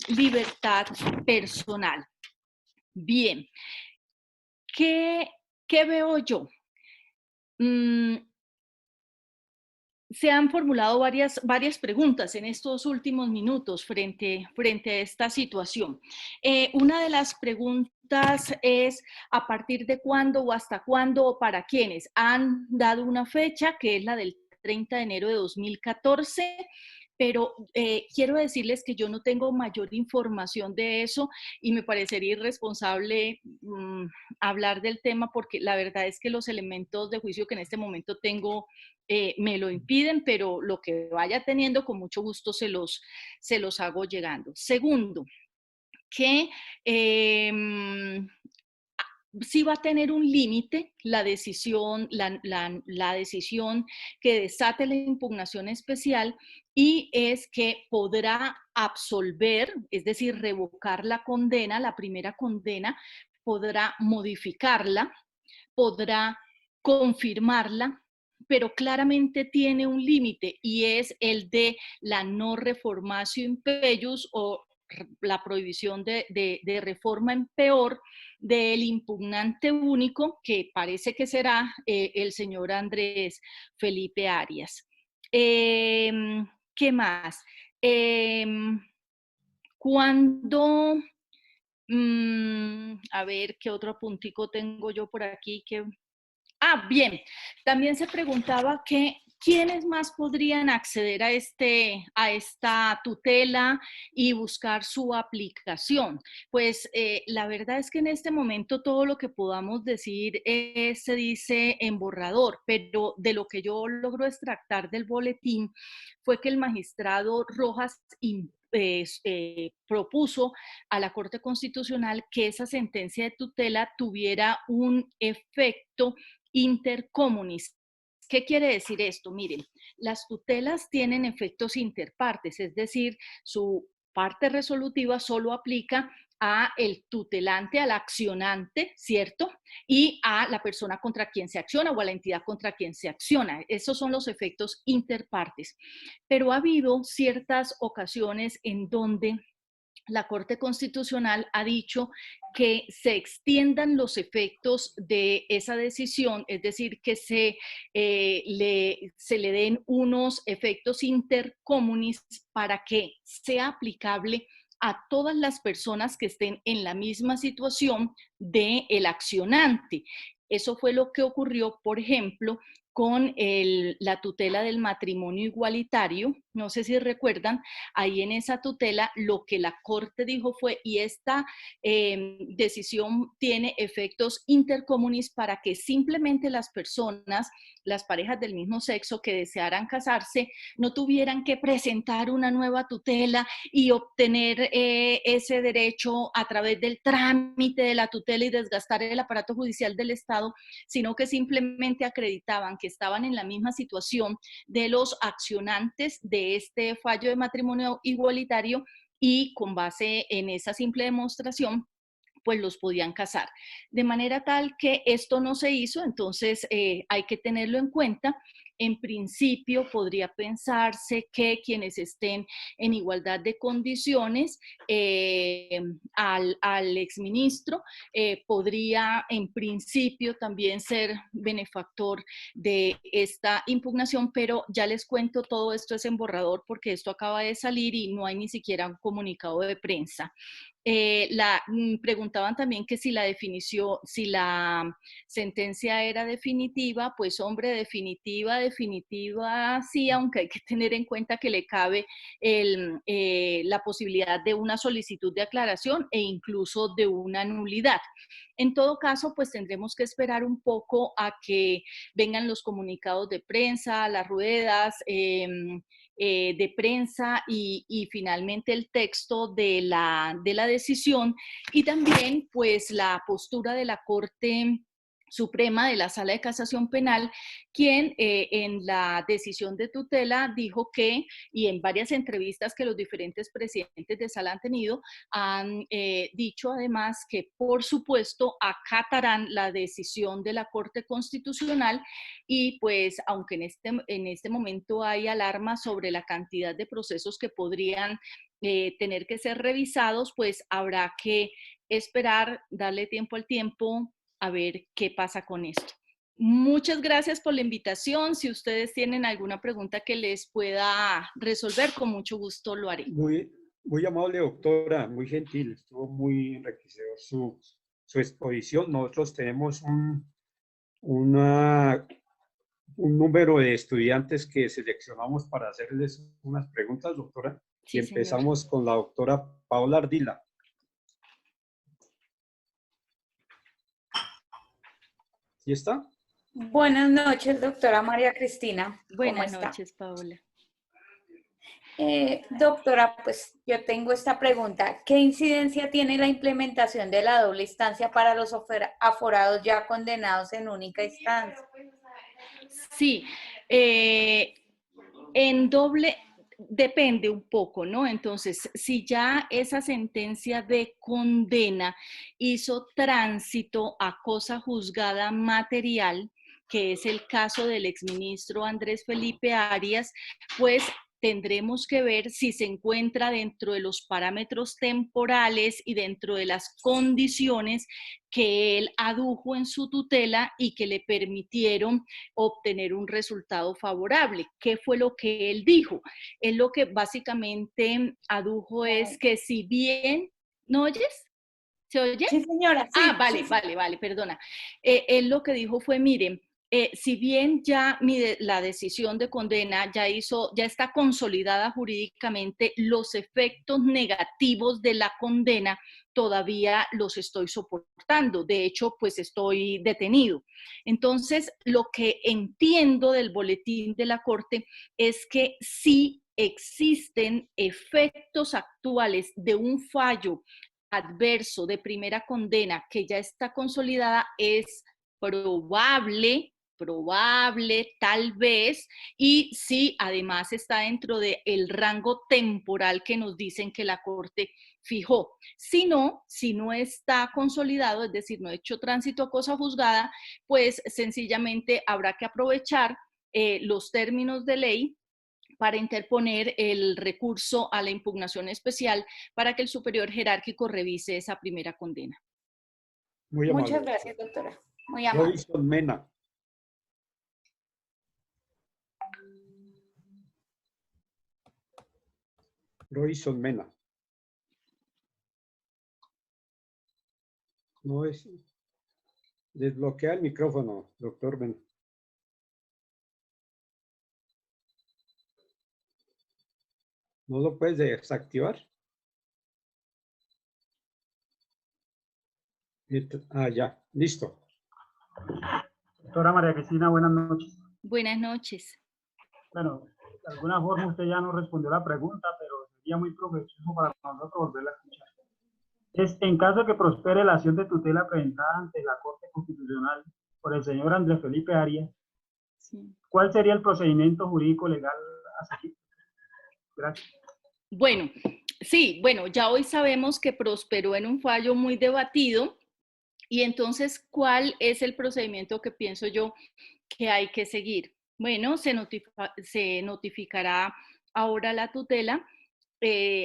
libertad personal. Bien, ¿qué veo yo? se han formulado varias preguntas en estos últimos minutos frente a esta situación. Una de las preguntas es a partir de cuándo o hasta cuándo o para quiénes. Han dado una fecha que es la del 30 de enero de 2014, pero quiero decirles que yo no tengo mayor información de eso y me parecería irresponsable hablar del tema porque la verdad es que los elementos de juicio que en este momento tengo me lo impiden, pero lo que vaya teniendo con mucho gusto se los hago llegando. Segundo, que sí va a tener un límite la decisión, la decisión que desate la impugnación especial y es que podrá absolver, es decir, revocar la condena, la primera condena, podrá modificarla, podrá confirmarla, pero claramente tiene un límite y es el de la no reformatio in peius o la prohibición de reforma en peor del impugnante único, que parece que será el señor Andrés Felipe Arias. ¿Qué más? Eh, cuando, a ver, ¿qué otro puntico tengo yo por aquí que bien, también se preguntaba que quiénes más podrían acceder a esta tutela y buscar su aplicación. Pues la verdad es que en este momento todo lo que podamos decir se dice en borrador, pero de lo que yo logro extractar del boletín fue que el magistrado Rojas propuso a la Corte Constitucional que esa sentencia de tutela tuviera un efecto intercomunis. ¿Qué quiere decir esto? Miren, las tutelas tienen efectos interpartes, es decir, su parte resolutiva solo aplica a el tutelante, al accionante, ¿cierto? Y a la persona contra quien se acciona o a la entidad contra quien se acciona. Esos son los efectos interpartes. Pero ha habido ciertas ocasiones en donde la Corte Constitucional ha dicho que se extiendan los efectos de esa decisión, es decir, que se le den unos efectos intercomunis para que sea aplicable a todas las personas que estén en la misma situación del accionante. Eso fue lo que ocurrió, por ejemplo, con la tutela del matrimonio igualitario. No sé si recuerdan, ahí en esa tutela lo que la Corte dijo fue, y esta decisión tiene efectos intercomunis para que simplemente las personas, las parejas del mismo sexo que desearan casarse, no tuvieran que presentar una nueva tutela y obtener ese derecho a través del trámite de la tutela y desgastar el aparato judicial del Estado, sino que simplemente acreditaban que estaban en la misma situación de los accionantes de este fallo de matrimonio igualitario y con base en esa simple demostración pues los podían casar. De manera tal que esto no se hizo, entonces hay que tenerlo en cuenta. En principio podría pensarse que quienes estén en igualdad de condiciones al exministro podría en principio también ser benefactor de esta impugnación, pero ya les cuento, todo esto es en borrador porque esto acaba de salir y no hay ni siquiera un comunicado de prensa. Preguntaban también que si la definición, si la sentencia era definitiva, pues hombre, definitiva sí, aunque hay que tener en cuenta que le cabe la posibilidad de una solicitud de aclaración e incluso de una nulidad. En todo caso, pues tendremos que esperar un poco a que vengan los comunicados de prensa, las ruedas, de prensa y finalmente el texto de la decisión y también pues la postura de la Corte Suprema de la Sala de Casación Penal, quien en la decisión de tutela dijo que, y en varias entrevistas que los diferentes presidentes de sala han tenido, han dicho además que por supuesto acatarán la decisión de la Corte Constitucional y pues aunque en este momento hay alarma sobre la cantidad de procesos que podrían tener que ser revisados, pues habrá que esperar, darle tiempo al tiempo, a ver qué pasa con esto. Muchas gracias por la invitación. Si ustedes tienen alguna pregunta que les pueda resolver, con mucho gusto lo haré. Muy amable, doctora, muy gentil, estuvo muy enriquecedor su exposición. Nosotros tenemos un número de estudiantes que seleccionamos para hacerles unas preguntas, doctora, y Sí, señor. empezamos con la doctora Paola Ardila. ¿Sí está? Buenas noches, doctora María Cristina. ¿Cómo Buenas está? noches, Paola. Doctora, pues yo tengo esta pregunta. ¿Qué incidencia tiene la implementación de la doble instancia para los aforados ya condenados en única instancia? Sí, depende un poco, ¿no? Entonces, si ya esa sentencia de condena hizo tránsito a cosa juzgada material, que es el caso del exministro Andrés Felipe Arias, pues tendremos que ver si se encuentra dentro de los parámetros temporales y dentro de las condiciones que él adujo en su tutela y que le permitieron obtener un resultado favorable. ¿Qué fue lo que él dijo? Él lo que básicamente adujo es que si bien, ¿no oyes? ¿Se oye? Sí, señora, Ah, sí, vale, sí, sí. vale, perdona. Él lo que dijo fue, miren, si bien ya la decisión de condena ya está consolidada jurídicamente, los efectos negativos de la condena todavía los estoy soportando. De hecho, pues estoy detenido. Entonces, lo que entiendo del boletín de la Corte es que sí existen efectos actuales de un fallo adverso de primera condena que ya está consolidada, es probable, tal vez, y sí, además está dentro del rango temporal que nos dicen que la Corte fijó. Si no está consolidado, es decir, no ha hecho tránsito a cosa juzgada, pues sencillamente habrá que aprovechar los términos de ley para interponer el recurso a la impugnación especial para que el superior jerárquico revise esa primera condena. Muy amable. Muchas gracias, doctora. Muy amable. Robinson Mena. Robinson Mena. No es. Desbloquea el micrófono, doctor Mena. ¿No lo puedes desactivar? Ya, listo. Doctora María Cristina, buenas noches. Buenas noches. Bueno, de alguna forma usted ya nos respondió la pregunta, pero sería muy provechoso para nosotros volverla a escuchar. En caso de que prospere la acción de tutela presentada ante la Corte Constitucional por el señor Andrés Felipe Arias, sí, ¿cuál sería el procedimiento jurídico legal a seguir? Gracias. Bueno, sí, ya hoy sabemos que prosperó en un fallo muy debatido. Y entonces, ¿cuál es el procedimiento que pienso yo que hay que seguir? Bueno, se notificará ahora la tutela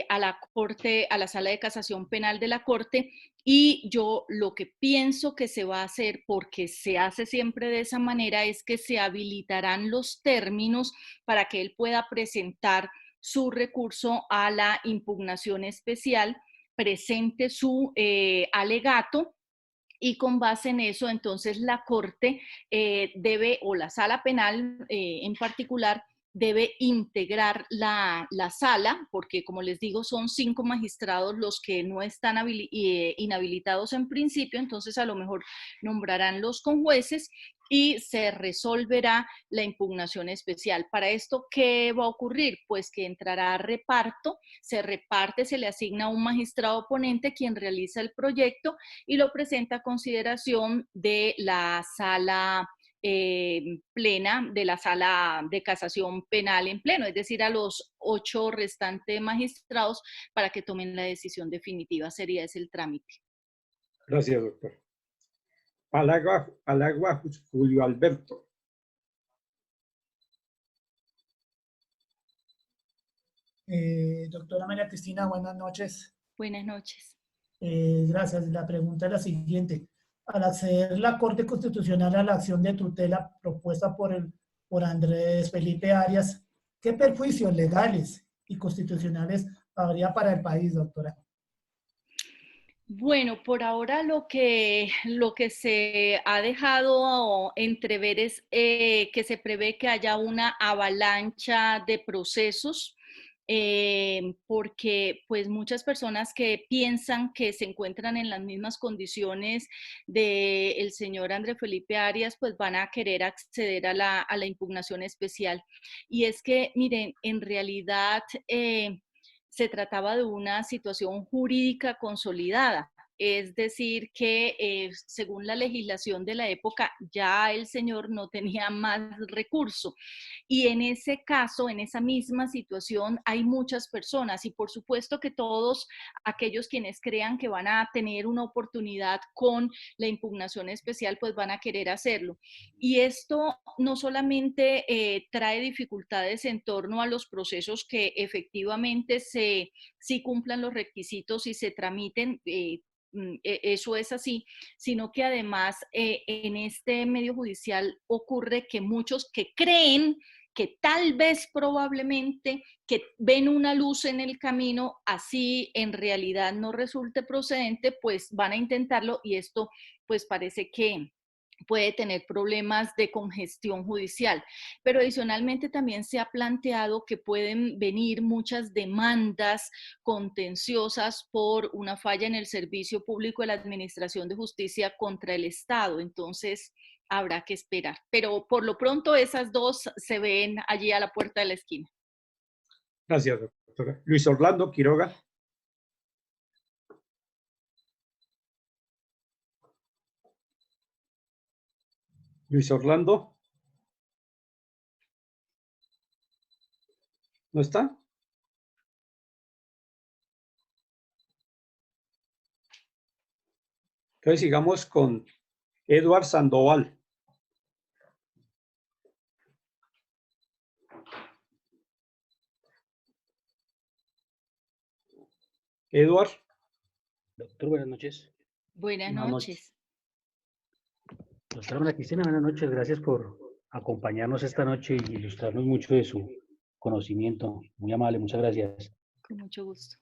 a la Corte, a la Sala de Casación Penal de la Corte, y yo lo que pienso que se va a hacer, porque se hace siempre de esa manera, es que se habilitarán los términos para que él pueda presentar su recurso a la impugnación especial, presente su alegato, y con base en eso, entonces la Corte debe, o la Sala Penal en particular, debe integrar la sala, porque como les digo, son 5 magistrados los que no están inhabilitados en principio, entonces a lo mejor nombrarán los conjueces y se resolverá la impugnación especial. Para esto, ¿qué va a ocurrir? Pues que entrará a reparto, se reparte, se le asigna a un magistrado ponente quien realiza el proyecto y lo presenta a consideración de la sala plena, de la sala de casación penal en pleno, es decir, a los 8 restantes magistrados para que tomen la decisión definitiva. Sería ese el trámite. Gracias, doctor. Palagua Julio Alberto. Doctora María Cristina, buenas noches. Buenas noches. Gracias. La pregunta es la siguiente. al acceder la Corte Constitucional a la acción de tutela propuesta por Andrés Felipe Arias, ¿qué perjuicios legales y constitucionales habría para el país, doctora? Bueno, por ahora lo que se ha dejado entrever es que se prevé que haya una avalancha de procesos, porque pues muchas personas que piensan que se encuentran en las mismas condiciones del señor Andrés Felipe Arias, pues van a querer acceder a la impugnación especial. Y es que, miren, en realidad se trataba de una situación jurídica consolidada. Es decir, que según la legislación de la época, ya el señor no tenía más recurso. Y en ese caso, en esa misma situación, hay muchas personas y por supuesto que todos aquellos quienes crean que van a tener una oportunidad con la impugnación especial, pues van a querer hacerlo. Y esto no solamente trae dificultades en torno a los procesos que efectivamente sí cumplan los requisitos y se tramiten, eso es así, sino que además en este medio judicial ocurre que muchos que creen que tal vez probablemente que ven una luz en el camino, así en realidad no resulte procedente, pues van a intentarlo y esto pues parece que puede tener problemas de congestión judicial. Pero adicionalmente también se ha planteado que pueden venir muchas demandas contenciosas por una falla en el servicio público de la Administración de Justicia contra el Estado. Entonces, habrá que esperar. Pero por lo pronto esas dos se ven allí a la puerta de la esquina. Gracias, doctora. Luis Orlando Quiroga. Luis Orlando. ¿No está? Entonces sigamos con Eduard Sandoval. Eduard. Doctor, buenas noches. Buenas noches. Doctora María Cristina, buenas noches. Gracias por acompañarnos esta noche y ilustrarnos mucho de su conocimiento. Muy amable, muchas gracias. Con mucho gusto.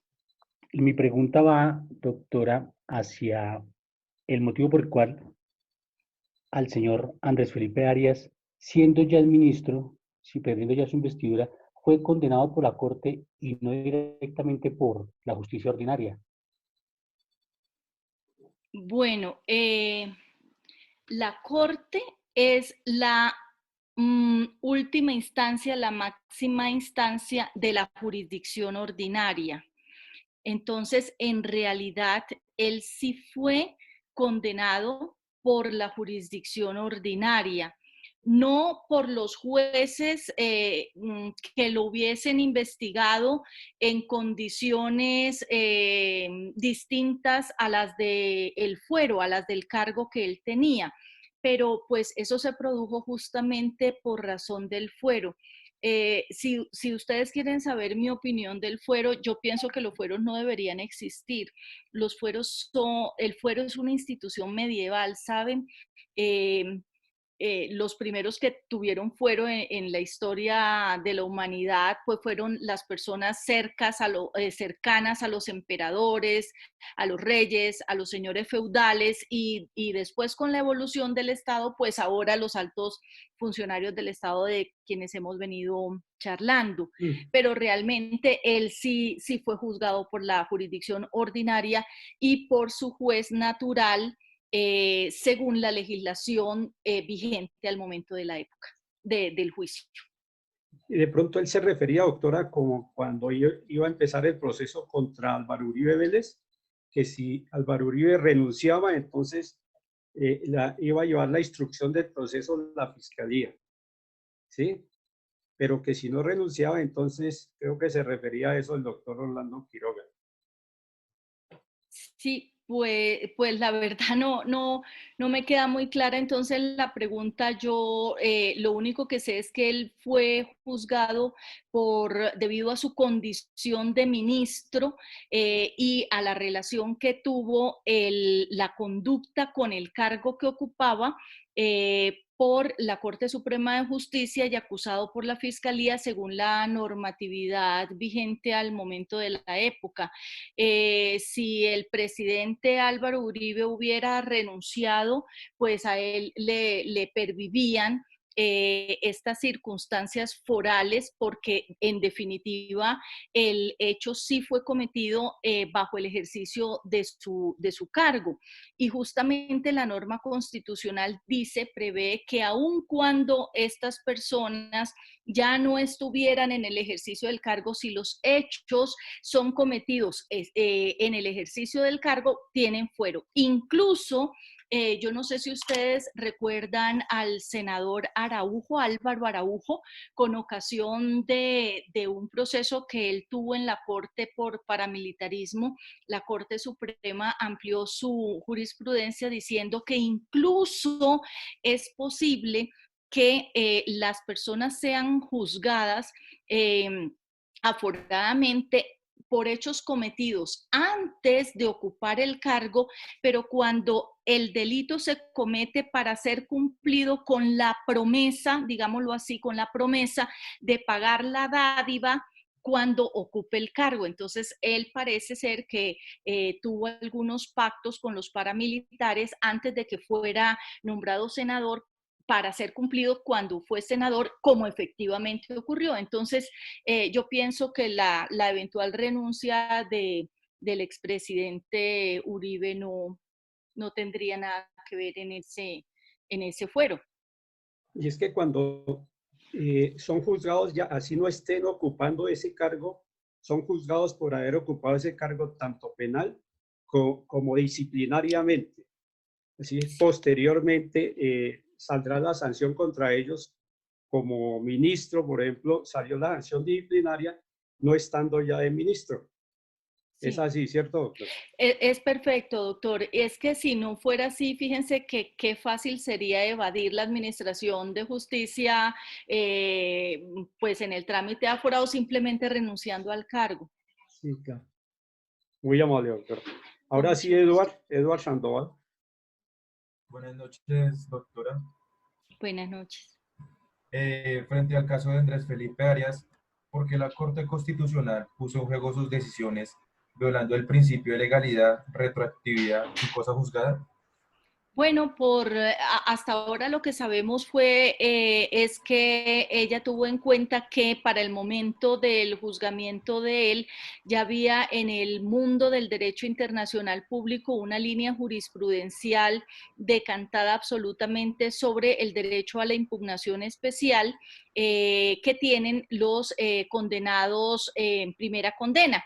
Y mi pregunta va, doctora, hacia el motivo por el cual al señor Andrés Felipe Arias, siendo ya el ministro, si perdiendo ya su investidura, fue condenado por la Corte y no directamente por la justicia ordinaria. Bueno, la Corte es la última instancia, la máxima instancia de la jurisdicción ordinaria. Entonces, en realidad, él sí fue condenado por la jurisdicción ordinaria, no por los jueces que lo hubiesen investigado en condiciones distintas a las del fuero, a las del cargo que él tenía. Pero pues eso se produjo justamente por razón del fuero. Si ustedes quieren saber mi opinión del fuero, yo pienso que los fueros no deberían existir. El fuero es una institución medieval, ¿saben? Los primeros que tuvieron fuero en la historia de la humanidad pues fueron las personas cercanas a los emperadores, a los reyes, a los señores feudales y después con la evolución del Estado, pues ahora los altos funcionarios del Estado de quienes hemos venido charlando. Pero realmente él sí fue juzgado por la jurisdicción ordinaria y por su juez natural, según la legislación vigente al momento de la época del juicio. Y de pronto él se refería, doctora, como cuando iba a empezar el proceso contra Álvaro Uribe Vélez, que si Álvaro Uribe renunciaba, entonces iba a llevar la instrucción del proceso la fiscalía, ¿sí? Pero que si no renunciaba, entonces creo que se refería a eso el doctor Orlando Quiroga. Sí, Pues la verdad no me queda muy clara entonces la pregunta. Yo lo único que sé es que él fue juzgado debido a su condición de ministro y a la relación que tuvo la conducta con el cargo que ocupaba por la Corte Suprema de Justicia y acusado por la Fiscalía según la normatividad vigente al momento de la época. Si el presidente Álvaro Uribe hubiera renunciado, pues a él le pervivían estas circunstancias forales, porque en definitiva el hecho sí fue cometido bajo el ejercicio de su cargo. Y justamente la norma constitucional prevé que aun cuando estas personas ya no estuvieran en el ejercicio del cargo, si los hechos son cometidos en el ejercicio del cargo, tienen fuero. Incluso yo no sé si ustedes recuerdan al senador Araujo, Álvaro Araujo, con ocasión de un proceso que él tuvo en la Corte por paramilitarismo. La Corte Suprema amplió su jurisprudencia diciendo que incluso es posible que las personas sean juzgadas aforadamente por hechos cometidos antes de ocupar el cargo, pero cuando el delito se comete para ser cumplido con la promesa, digámoslo así, con la promesa de pagar la dádiva cuando ocupe el cargo. Entonces, él parece ser que tuvo algunos pactos con los paramilitares antes de que fuera nombrado senador para ser cumplido cuando fue senador, como efectivamente ocurrió. Entonces, yo pienso que la eventual renuncia del expresidente Uribe no tendría nada que ver en ese fuero. Y es que cuando son juzgados, ya así no estén ocupando ese cargo, son juzgados por haber ocupado ese cargo tanto penal como disciplinariamente. Así, posteriormente saldrá la sanción contra ellos. Como ministro, por ejemplo, salió la sanción disciplinaria no estando ya de ministro. Sí. Es así, ¿cierto, doctor? Es perfecto, doctor. Es que si no fuera así, fíjense que qué fácil sería evadir la administración de justicia, pues en el trámite de aforado, simplemente renunciando al cargo. Sí, claro. Muy amable, doctor. Ahora sí, Eduard Sandoval. Buenas noches, doctora. Buenas noches. Frente al caso de Andrés Felipe Arias, ¿por qué la Corte Constitucional puso en juego sus decisiones violando el principio de legalidad, retroactividad y cosa juzgada? Bueno, hasta ahora lo que sabemos es que ella tuvo en cuenta que para el momento del juzgamiento de él ya había en el mundo del derecho internacional público una línea jurisprudencial decantada absolutamente sobre el derecho a la impugnación especial que tienen los condenados en primera condena.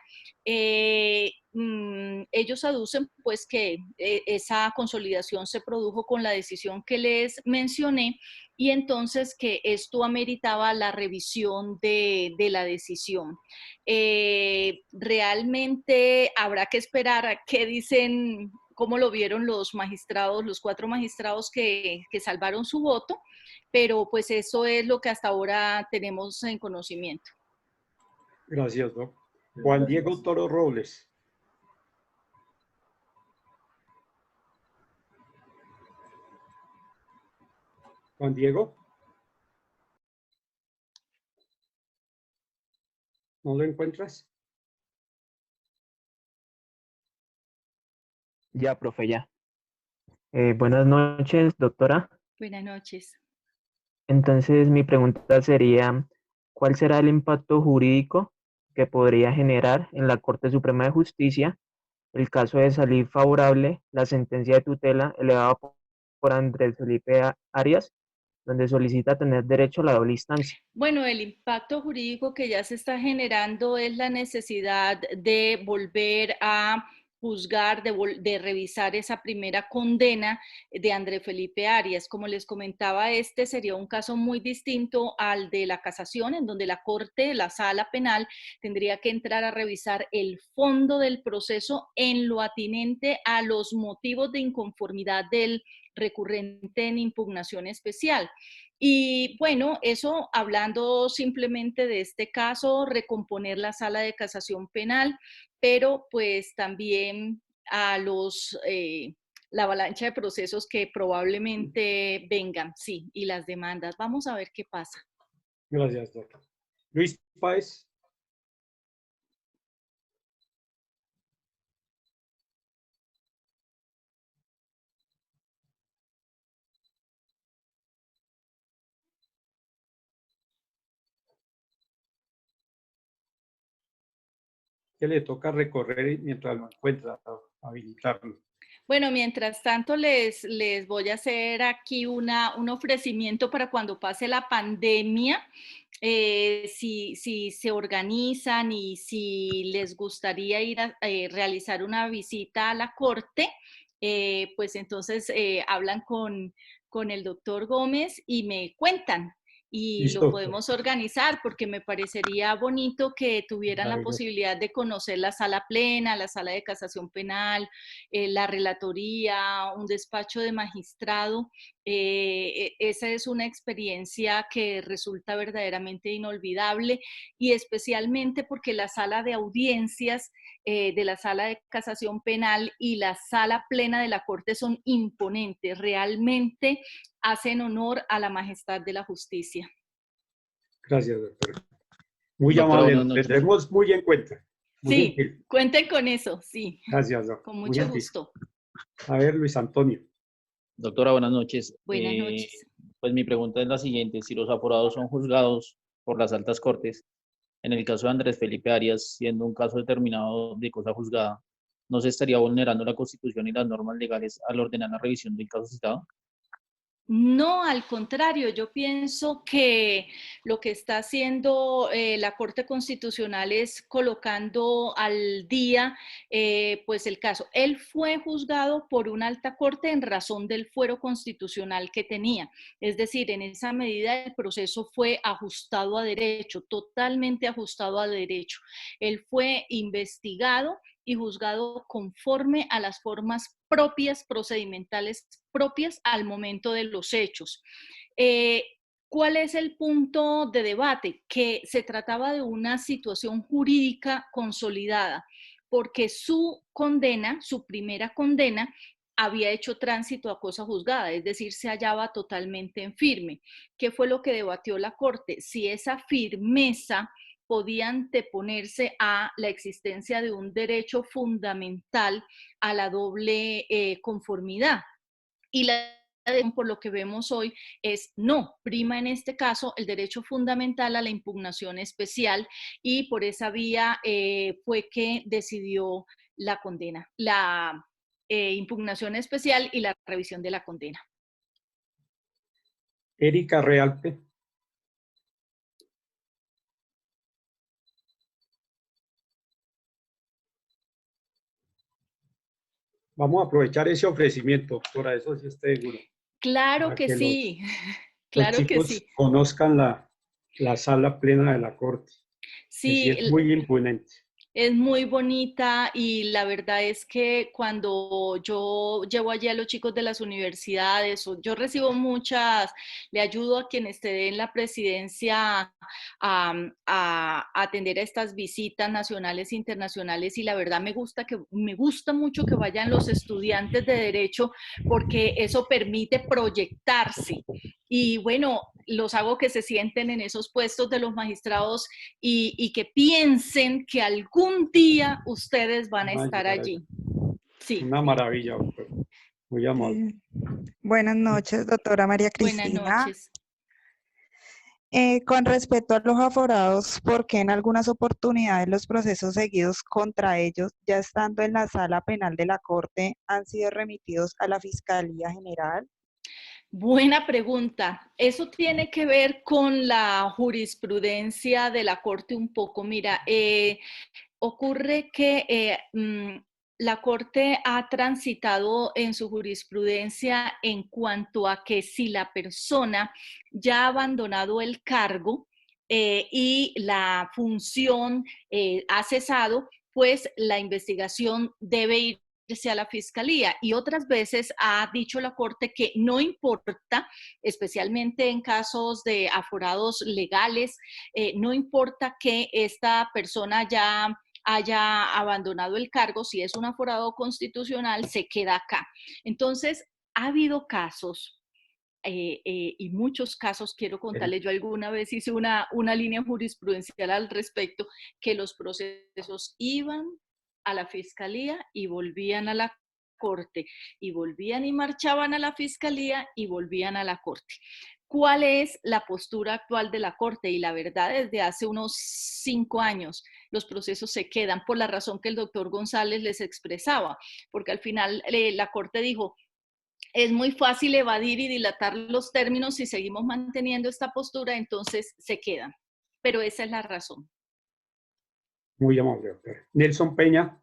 Ellos aducen pues que esa consolidación se produjo con la decisión que les mencioné y entonces que esto ameritaba la revisión de la decisión. Realmente habrá que esperar a qué dicen, cómo lo vieron los magistrados, los 4 magistrados que salvaron su voto, pero pues eso es lo que hasta ahora tenemos en conocimiento. Gracias, doctor. Juan Diego Toro Robles. Juan Diego. ¿No lo encuentras? Ya, profe, ya. Buenas noches, doctora. Buenas noches. Entonces, mi pregunta sería, ¿cuál será el impacto jurídico que podría generar en la Corte Suprema de Justicia el caso de salir favorable la sentencia de tutela elevada por Andrés Felipe Arias, donde solicita tener derecho a la doble instancia? Bueno, el impacto jurídico que ya se está generando es la necesidad de volver a juzgar, de revisar esa primera condena de Andrés Felipe Arias. Como les comentaba, este sería un caso muy distinto al de la casación, en donde la Corte, la Sala Penal, tendría que entrar a revisar el fondo del proceso en lo atinente a los motivos de inconformidad del recurrente en impugnación especial. Y bueno, eso hablando simplemente de este caso, recomponer la Sala de Casación Penal, pero pues también a la avalancha de procesos que probablemente vengan, sí, y las demandas. Vamos a ver qué pasa. Gracias, doctor. Luis Páez. Que le toca recorrer mientras lo encuentra, habilitarlo. Bueno, mientras tanto les voy a hacer aquí un ofrecimiento para cuando pase la pandemia, si se organizan y si les gustaría ir a realizar una visita a la corte, pues entonces hablan con el doctor Gómez y me cuentan. Y Listo, lo podemos organizar porque me parecería bonito que tuvieran la posibilidad de conocer la sala plena, la sala de casación penal, la relatoría, un despacho de magistrado. Esa es una experiencia que resulta verdaderamente inolvidable y especialmente porque la sala de audiencias de la sala de casación penal y la sala plena de la Corte son imponentes, realmente hacen honor a la majestad de la justicia. Gracias, doctor. Muy Doctora, amable, buenas lo noches. tendremos muy en cuenta. Muy Sí, gentil. cuenten con eso, sí. Gracias, doctor. Con Muy mucho gentil. gusto. A ver, Luis Antonio. Doctora, buenas noches. Buenas noches. Pues mi pregunta es la siguiente. Si los aforados son juzgados por las altas cortes, en el caso de Andrés Felipe Arias, siendo un caso determinado de cosa juzgada, ¿no se estaría vulnerando la Constitución y las normas legales al ordenar la revisión del caso citado? No, al contrario, yo pienso que lo que está haciendo la Corte Constitucional es colocando al día pues el caso. Él fue juzgado por una alta corte en razón del fuero constitucional que tenía. Es decir, en esa medida el proceso fue ajustado a derecho, totalmente ajustado a derecho. Él fue investigado y juzgado conforme a las formas propias, procedimentales propias al momento de los hechos. ¿Cuál es el punto de debate? Que se trataba de una situación jurídica consolidada, porque su condena, su primera condena, había hecho tránsito a cosa juzgada, es decir, se hallaba totalmente en firme. ¿Qué fue lo que debatió la Corte? Si esa firmeza podía anteponerse a la existencia de un derecho fundamental a la doble conformidad. Y la decisión, por lo que vemos hoy, es no, prima en este caso el derecho fundamental a la impugnación especial y por esa vía fue que decidió la condena, la impugnación especial y la revisión de la condena. Erika Realpe. Vamos a aprovechar ese ofrecimiento, doctora, eso sí esté seguro. Claro que sí, claro que chicos sí. Conozcan la sala plena de la Corte. Sí, es muy imponente. Es muy bonita y la verdad es que cuando yo llevo allí a los chicos de las universidades, yo recibo le ayudo a quien esté en la presidencia a atender a estas visitas nacionales e internacionales y la verdad me gusta mucho que vayan los estudiantes de Derecho porque eso permite proyectarse. Y bueno, los hago que se sienten en esos puestos de los magistrados y que piensen que algún día ustedes van a estar allí. Sí. Una maravilla, doctor. Muy amable. Buenas noches, doctora María Cristina. Buenas noches. Con respecto a los aforados, ¿por qué en algunas oportunidades los procesos seguidos contra ellos, ya estando en la sala penal de la Corte, han sido remitidos a la Fiscalía General? Buena pregunta. Eso tiene que ver con la jurisprudencia de la Corte un poco. Mira, ocurre que la Corte ha transitado en su jurisprudencia en cuanto a que si la persona ya ha abandonado el cargo y la función ha cesado, pues la investigación debe irse a la fiscalía. Y otras veces ha dicho la Corte que no importa, especialmente en casos de aforados legales, no importa que esta persona ya haya abandonado el cargo, si es un aforado constitucional, se queda acá. Entonces, ha habido casos, y muchos casos, quiero contarles, yo alguna vez hice una línea jurisprudencial al respecto, que los procesos iban a la fiscalía y volvían a la Corte, y volvían y marchaban a la fiscalía y volvían a la Corte. ¿Cuál es la postura actual de la Corte? Y la verdad, desde hace unos 5 años, los procesos se quedan por la razón que el doctor González les expresaba, porque al final la Corte dijo, es muy fácil evadir y dilatar los términos si seguimos manteniendo esta postura, entonces se quedan. Pero esa es la razón. Muy amable, doctora. Nelson Peña.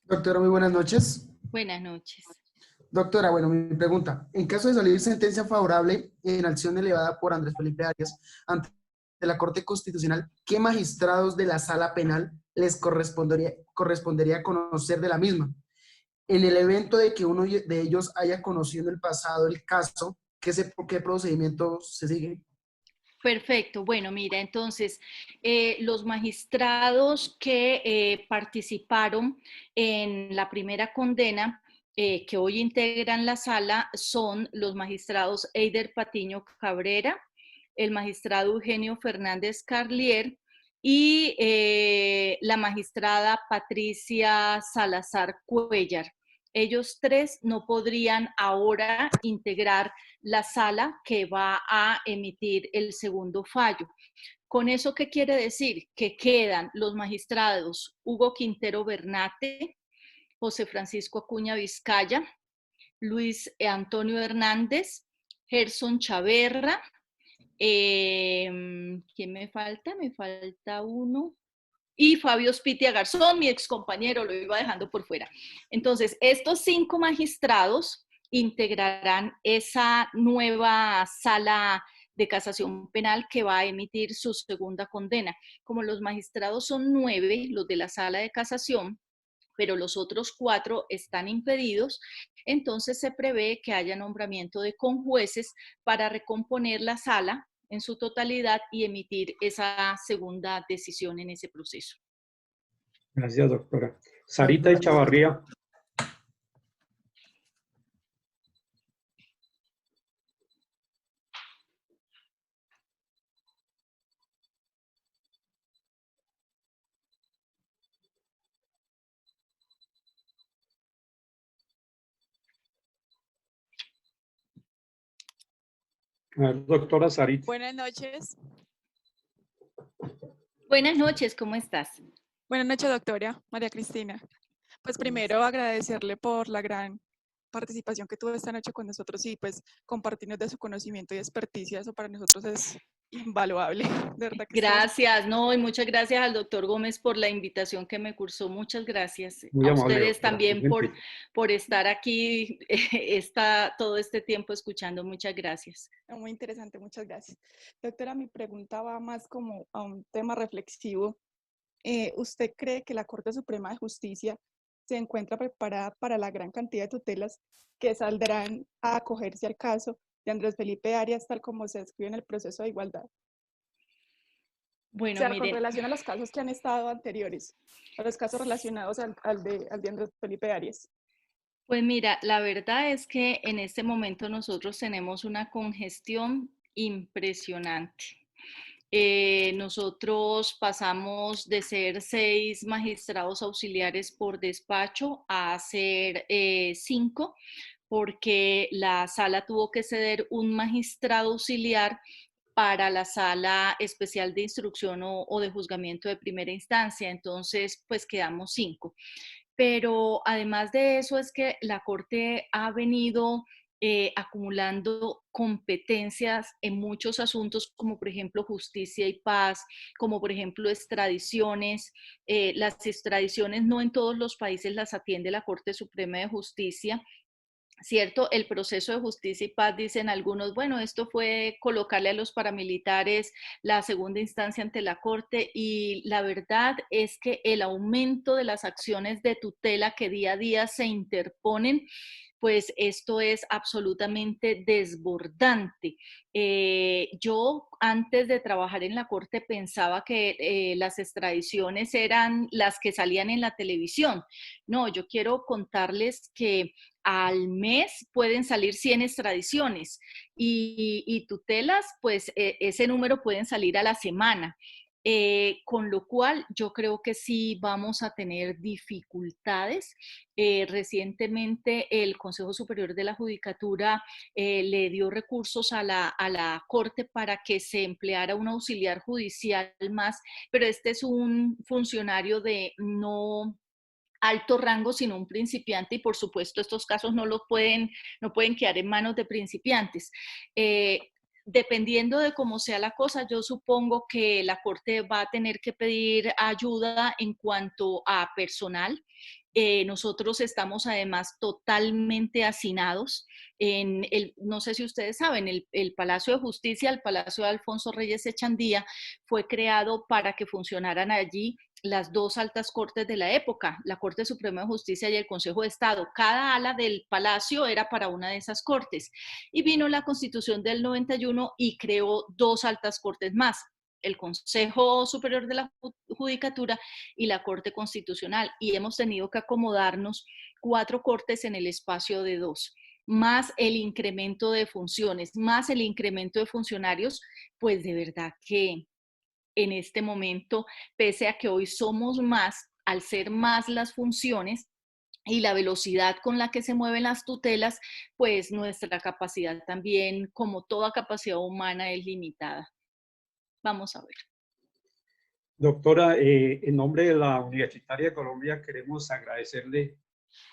Doctora, muy buenas noches. Buenas noches. Doctora, bueno, mi pregunta. En caso de salir sentencia favorable en acción elevada por Andrés Felipe Arias ante la Corte Constitucional, ¿qué magistrados de la Sala Penal les correspondería conocer de la misma? En el evento de que uno de ellos haya conocido en el pasado el caso, ¿qué procedimiento se sigue? Perfecto. Bueno, mira, entonces, los magistrados que participaron en la primera condena, que hoy integran la sala, son los magistrados Eider Patiño Cabrera, el magistrado Eugenio Fernández Carlier y la magistrada Patricia Salazar Cuellar. Ellos tres no podrían ahora integrar la sala que va a emitir el segundo fallo. ¿Con eso qué quiere decir? Que quedan los magistrados Hugo Quintero Bernate, José Francisco Acuña Vizcaya, Luis Antonio Hernández, Gerson Chaverra, ¿quién me falta? Me falta uno. Y Fabio Spitia Garzón, mi ex compañero, lo iba dejando por fuera. Entonces, estos 5 magistrados integrarán esa nueva sala de casación penal que va a emitir su segunda condena. Como los magistrados son 9, los de la sala de casación, pero los otros 4 están impedidos, entonces se prevé que haya nombramiento de conjueces para recomponer la sala en su totalidad y emitir esa segunda decisión en ese proceso. Gracias, doctora. Sarita Echavarría. Doctora Sarita. Buenas noches. Buenas noches, ¿cómo estás? Buenas noches, doctora María Cristina. Pues primero agradecerle por la gran participación que tuvo esta noche con nosotros y pues compartirnos de su conocimiento y experticia. Eso para nosotros es invaluable, de verdad que gracias, no, y muchas gracias al doctor Gómez por la invitación que me cursó. Muchas gracias. Muy a amable, ustedes doctora, también por estar aquí todo este tiempo escuchando. Muchas gracias. muy interesante, muchas gracias. Doctora, mi pregunta va más como a un tema reflexivo. ¿Usted cree que la Corte Suprema de Justicia se encuentra preparada para la gran cantidad de tutelas que saldrán a acogerse al caso de Andrés Felipe Arias, tal como se describe en el proceso de igualdad? Bueno, o sea, mire, con relación a los casos que han estado anteriores, a los casos relacionados al de Andrés Felipe Arias. Pues mira, la verdad es que en este momento nosotros tenemos una congestión impresionante. Nosotros pasamos de ser 6 magistrados auxiliares por despacho a ser 5, porque la sala tuvo que ceder un magistrado auxiliar para la sala especial de instrucción o de juzgamiento de primera instancia. Entonces, pues quedamos 5. pero además de eso es que la Corte ha venido acumulando competencias en muchos asuntos, como por ejemplo justicia y paz, como por ejemplo extradiciones. Las extradiciones no en todos los países las atiende la Corte Suprema de Justicia, ¿cierto? El proceso de justicia y paz, dicen algunos, bueno, esto fue colocarle a los paramilitares la segunda instancia ante la Corte, y la verdad es que el aumento de las acciones de tutela que día a día se interponen, pues esto es absolutamente desbordante. Yo antes de trabajar en la Corte pensaba que las extradiciones eran las que salían en la televisión. No, yo quiero contarles que al mes pueden salir 100 extradiciones y tutelas, pues ese número pueden salir a la semana. Con lo cual yo creo que sí vamos a tener dificultades. Recientemente el Consejo Superior de la Judicatura le dio recursos a la Corte para que se empleara un auxiliar judicial más, pero este es un funcionario de no alto rango, sino un principiante, y por supuesto estos casos no pueden quedar en manos de principiantes. Dependiendo de cómo sea la cosa, yo supongo que la Corte va a tener que pedir ayuda en cuanto a personal. Nosotros estamos además totalmente hacinados no sé si ustedes saben, el Palacio de Justicia, el Palacio de Alfonso Reyes Echandía, fue creado para que funcionaran allí las dos altas cortes de la época, la Corte Suprema de Justicia y el Consejo de Estado. Cada ala del palacio era para una de esas cortes. Y vino la Constitución del 91 y creó dos altas cortes más, el Consejo Superior de la Judicatura y la Corte Constitucional. Y hemos tenido que acomodarnos 4 cortes en el espacio de 2, más el incremento de funciones, más el incremento de funcionarios, pues de verdad que en este momento, pese a que hoy somos más, al ser más las funciones y la velocidad con la que se mueven las tutelas, pues nuestra capacidad también, como toda capacidad humana, es limitada. Vamos a ver. Doctora, en nombre de la Universitaria de Colombia queremos agradecerle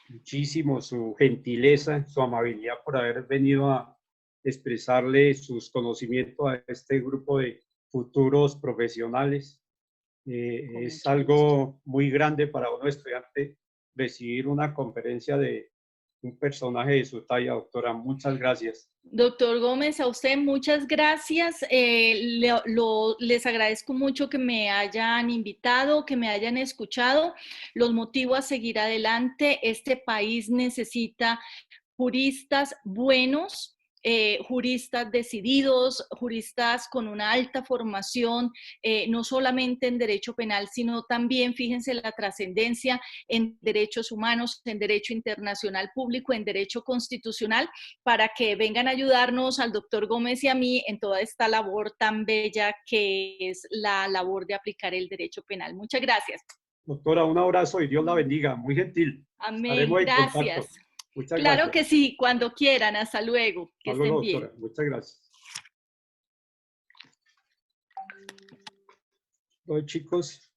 muchísimo su gentileza, su amabilidad por haber venido a expresarle sus conocimientos a este grupo de futuros profesionales. Es algo muy grande para un estudiante recibir una conferencia de un personaje de su talla, doctora. Muchas gracias. Doctor Gómez, a usted muchas gracias. Les agradezco mucho que me hayan invitado, que me hayan escuchado. Los motivo a seguir adelante. Este país necesita juristas buenos, juristas decididos, juristas con una alta formación, no solamente en derecho penal, sino también, fíjense la trascendencia en derechos humanos, en derecho internacional público, en derecho constitucional, para que vengan a ayudarnos al doctor Gómez y a mí en toda esta labor tan bella que es la labor de aplicar el derecho penal. Muchas gracias. Doctora, un abrazo y Dios la bendiga. Muy gentil. Amén. Gracias. Muchas claro gracias. que sí, cuando quieran. Hasta luego. Que Hasta estén luego, bien. doctora. Muchas gracias. Bueno, chicos,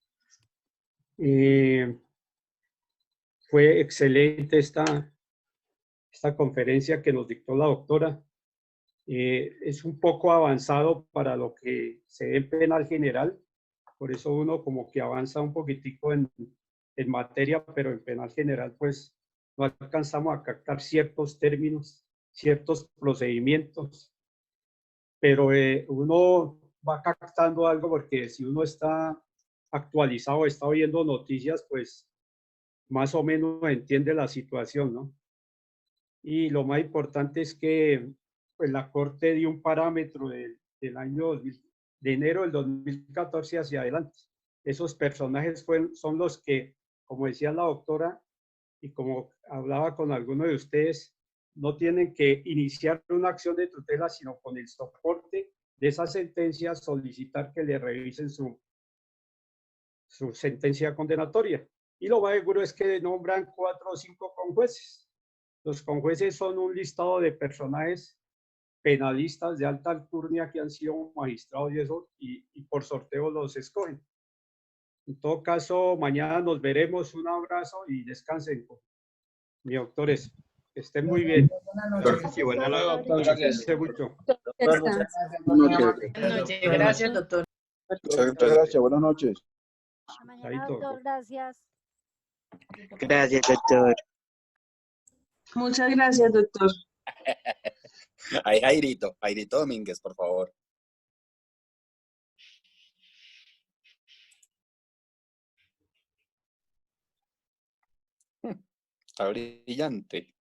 fue excelente esta conferencia que nos dictó la doctora. Es un poco avanzado para lo que se ve en penal general, por eso uno como que avanza un poquitico en materia, pero en penal general pues no alcanzamos a captar ciertos términos, ciertos procedimientos, pero uno va captando algo porque si uno está actualizado, está oyendo noticias, pues más o menos entiende la situación, ¿no? Y lo más importante es que pues, la Corte dio un parámetro del año 2000, de enero del 2014 hacia adelante. Esos personajes son los que, como decía la doctora, y como hablaba con alguno de ustedes, no tienen que iniciar una acción de tutela, sino con el soporte de esa sentencia solicitar que le revisen su sentencia condenatoria. Y lo más seguro es que nombran 4 o 5 conjueces. Los conjueces son un listado de personajes penalistas de alta alcurnia que han sido magistrados y eso, y por sorteo los escogen. En todo caso, mañana nos veremos. Un abrazo y descansen, mis doctores. Que estén muy bien. Buenas noches. Y buenas noches. Cuídense mucho. Gracias, doctor. Muchas gracias. Buenas noches. Hasta mañana, Chaito. doctor. Gracias. Gracias, doctor. Muchas gracias, doctor. Ahí Jairito Domínguez, por favor. Está brillante.